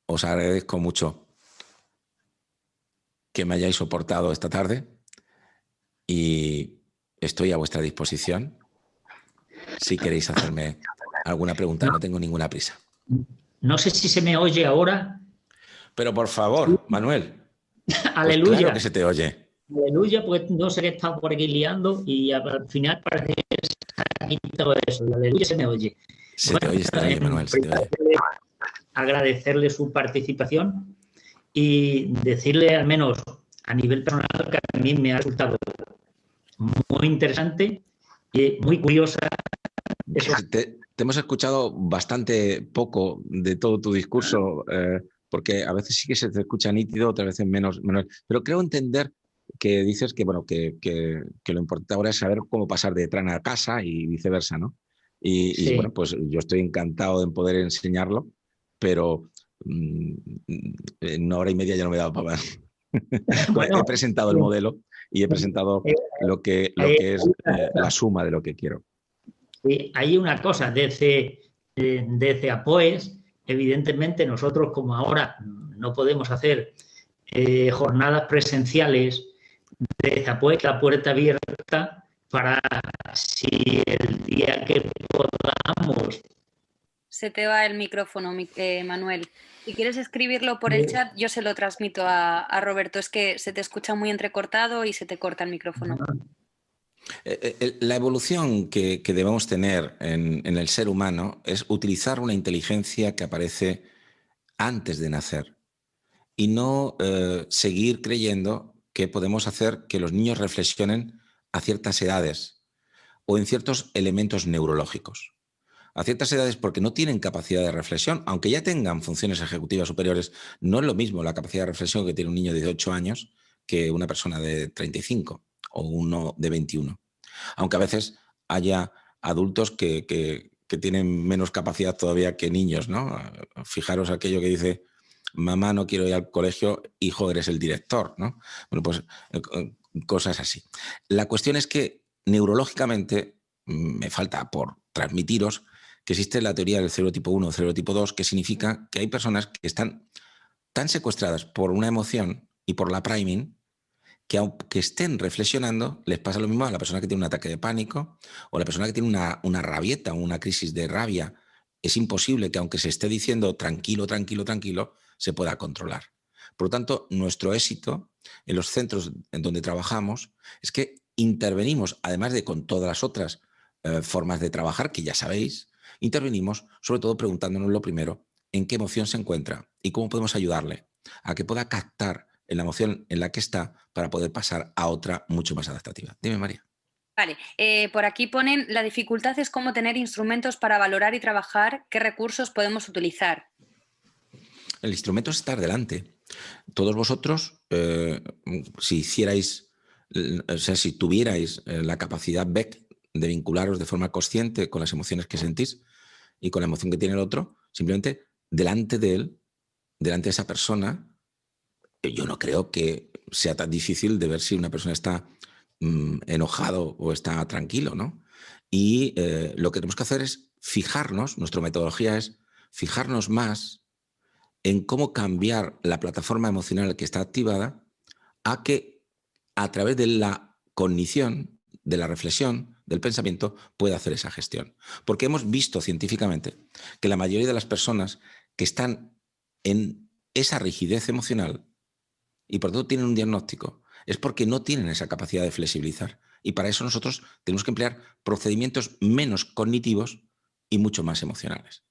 Os agradezco mucho que me hayáis soportado esta tarde y estoy a vuestra disposición si queréis hacerme alguna pregunta. No, No tengo ninguna prisa. no sé si se me oye ahora. Pero por favor, Manuel, pues Aleluya. claro que se te oye. Aleluya, pues no sé qué he estado por aquí liando y al final parece que se ha quitado eso. Aleluya se me oye. Se te oye, Manuel, se te oye. Agradecerle su participación y decirle, al menos a nivel personal, que a mí me ha resultado muy interesante y muy curiosa. Te hemos escuchado bastante poco de todo tu discurso, porque a veces sí que se te escucha nítido, otras veces menos. Pero creo entender que dices que, bueno, que lo importante ahora es saber cómo pasar de tren a casa y viceversa, ¿no? Y Sí. bueno, pues yo estoy encantado en poder enseñarlo, pero en una hora y media ya no me he dado para más. Bueno, he presentado el modelo y he presentado lo que es la suma de lo que quiero. hay una cosa, desde APOES, evidentemente nosotros como ahora no podemos hacer jornadas presenciales, desde APOES la puerta abierta para si el día que podamos. Se te va el micrófono, Manuel. Si quieres escribirlo por el chat, yo se lo transmito a Roberto. Es que se te escucha muy entrecortado y se te corta el micrófono. La evolución que debemos tener en el ser humano es utilizar una inteligencia que aparece antes de nacer y no seguir creyendo que podemos hacer que los niños reflexionen a ciertas edades o en ciertos elementos neurológicos. A ciertas edades porque no tienen capacidad de reflexión, aunque ya tengan funciones ejecutivas superiores, no es lo mismo la capacidad de reflexión que tiene un niño de 18 años que una persona de 35 o uno de 21. Aunque a veces haya adultos que tienen menos capacidad todavía que niños, ¿no? Fijaros aquello que dice, mamá, no quiero ir al colegio, hijo, eres el director, ¿no? Bueno, pues cosas así. La cuestión es que neurológicamente me falta por transmitiros que existe la teoría del cerebro tipo 1 o cerebro tipo 2, que significa que hay personas que están tan secuestradas por una emoción y por la priming que aunque estén reflexionando, les pasa lo mismo a la persona que tiene un ataque de pánico o a la persona que tiene una rabieta o una crisis de rabia. Es imposible que aunque se esté diciendo tranquilo, tranquilo, tranquilo, se pueda controlar. Por lo tanto, nuestro éxito en los centros en donde trabajamos es que intervenimos, además de con todas las otras formas de trabajar, que ya sabéis, intervenimos sobre todo preguntándonos lo primero, en qué emoción se encuentra y cómo podemos ayudarle a que pueda captar en la emoción en la que está para poder pasar a otra mucho más adaptativa. Dime, María. Vale, por aquí ponen, la dificultad es cómo tener instrumentos para valorar y trabajar qué recursos podemos utilizar. El instrumento es estar delante. Todos vosotros, si hicierais, o sea, si tuvierais la capacidad Beck de vincularos de forma consciente con las emociones que sentís y con la emoción que tiene el otro, simplemente delante de él, delante de esa persona, yo no creo que sea tan difícil de ver si una persona está enojado o está tranquilo, ¿no? Y lo que tenemos que hacer es fijarnos, nuestra metodología es fijarnos más en cómo cambiar la plataforma emocional que está activada a que a través de la cognición, de la reflexión, del pensamiento, pueda hacer esa gestión. Porque hemos visto científicamente que la mayoría de las personas que están en esa rigidez emocional y por tanto tienen un diagnóstico, es porque no tienen esa capacidad de flexibilizar. Y para eso nosotros tenemos que emplear procedimientos menos cognitivos y mucho más emocionales.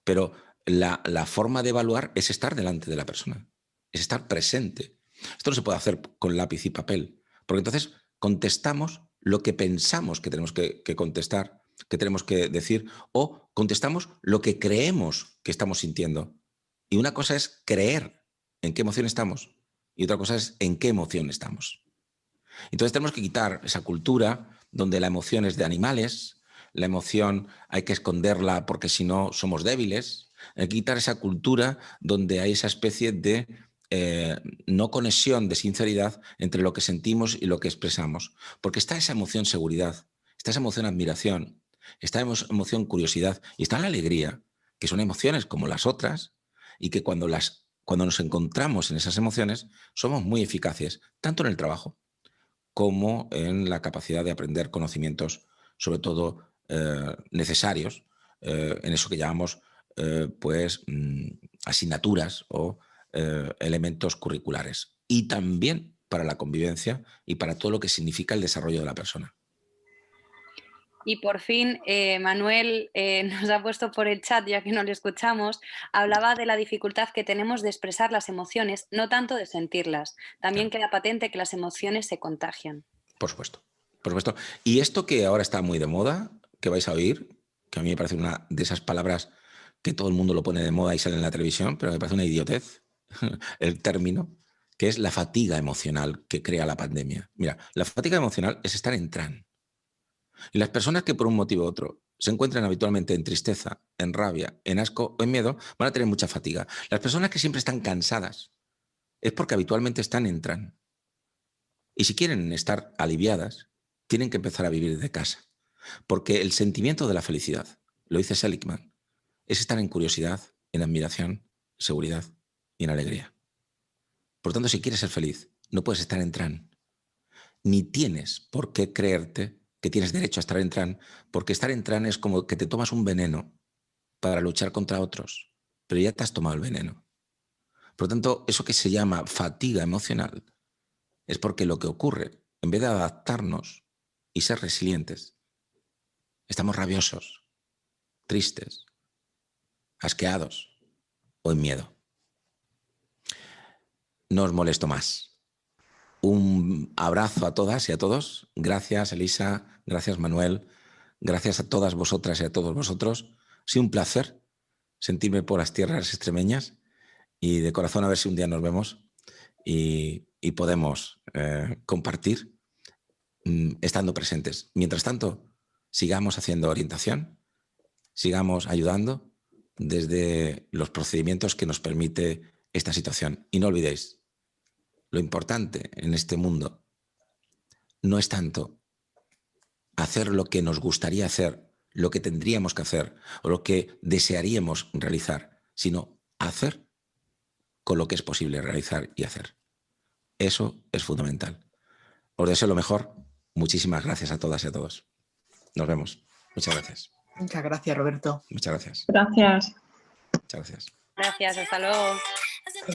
Pero la forma de evaluar es estar delante de la persona, es estar presente. Esto no se puede hacer con lápiz y papel, porque entonces contestamos lo que pensamos que tenemos que contestar, que tenemos que decir, o contestamos lo que creemos que estamos sintiendo. Y una cosa es creer en qué emoción estamos y otra cosa es en qué emoción estamos. Entonces tenemos que quitar esa cultura donde la emoción es de animales, la emoción hay que esconderla porque si no somos débiles. Hay que quitar esa cultura donde hay esa especie de no conexión, de sinceridad entre lo que sentimos y lo que expresamos. Porque está esa emoción seguridad, está esa emoción admiración, está esa emoción curiosidad y está la alegría, que son emociones como las otras y que cuando las cuando nos encontramos en esas emociones, somos muy eficaces, tanto en el trabajo como en la capacidad de aprender conocimientos, sobre todo necesarios, en eso que llamamos asignaturas o elementos curriculares. Y también para la convivencia y para todo lo que significa el desarrollo de la persona. Y por fin, Manuel nos ha puesto por el chat, ya que no le escuchamos, hablaba de la dificultad que tenemos de expresar las emociones, no tanto de sentirlas. También queda patente que las emociones se contagian. Por supuesto, por supuesto. Y esto que ahora está muy de moda, que vais a oír, que a mí me parece una de esas palabras que todo el mundo lo pone de moda y sale en la televisión, pero me parece una idiotez, el término, que es la fatiga emocional que crea la pandemia. Mira, la fatiga emocional es estar en trance. Y las personas que por un motivo u otro se encuentran habitualmente en tristeza, en rabia, en asco o en miedo, van a tener mucha fatiga. Las personas que siempre están cansadas es porque habitualmente están en trance. Y si quieren estar aliviadas, tienen que empezar a vivir de casa. Porque el sentimiento de la felicidad, lo dice Seligman, es estar en curiosidad, en admiración, seguridad y en alegría. Por tanto, si quieres ser feliz, no puedes estar en trance. Ni tienes por qué creerte que tienes derecho a estar en trance, porque estar en trance es como que te tomas un veneno para luchar contra otros, pero ya te has tomado el veneno. Por lo tanto, eso que se llama fatiga emocional es porque lo que ocurre, en vez de adaptarnos y ser resilientes, estamos rabiosos, tristes, asqueados o en miedo. No os molesto más. Un abrazo a todas y a todos. Gracias, Elisa. Gracias, Manuel. Gracias a todas vosotras y a todos vosotros. Ha sido un placer sentirme por las tierras extremeñas y de corazón a ver si un día nos vemos y podemos compartir estando presentes. Mientras tanto, sigamos haciendo orientación, sigamos ayudando desde los procedimientos que nos permite esta situación. Y no olvidéis, lo importante en este mundo no es tanto hacer lo que nos gustaría hacer, lo que tendríamos que hacer o lo que desearíamos realizar, sino hacer con lo que es posible realizar y hacer. Eso es fundamental. Os deseo lo mejor. Muchísimas gracias a todas y a todos. Nos vemos. Muchas gracias. Muchas gracias, Roberto. Muchas gracias. Gracias. Muchas gracias. Gracias, hasta luego.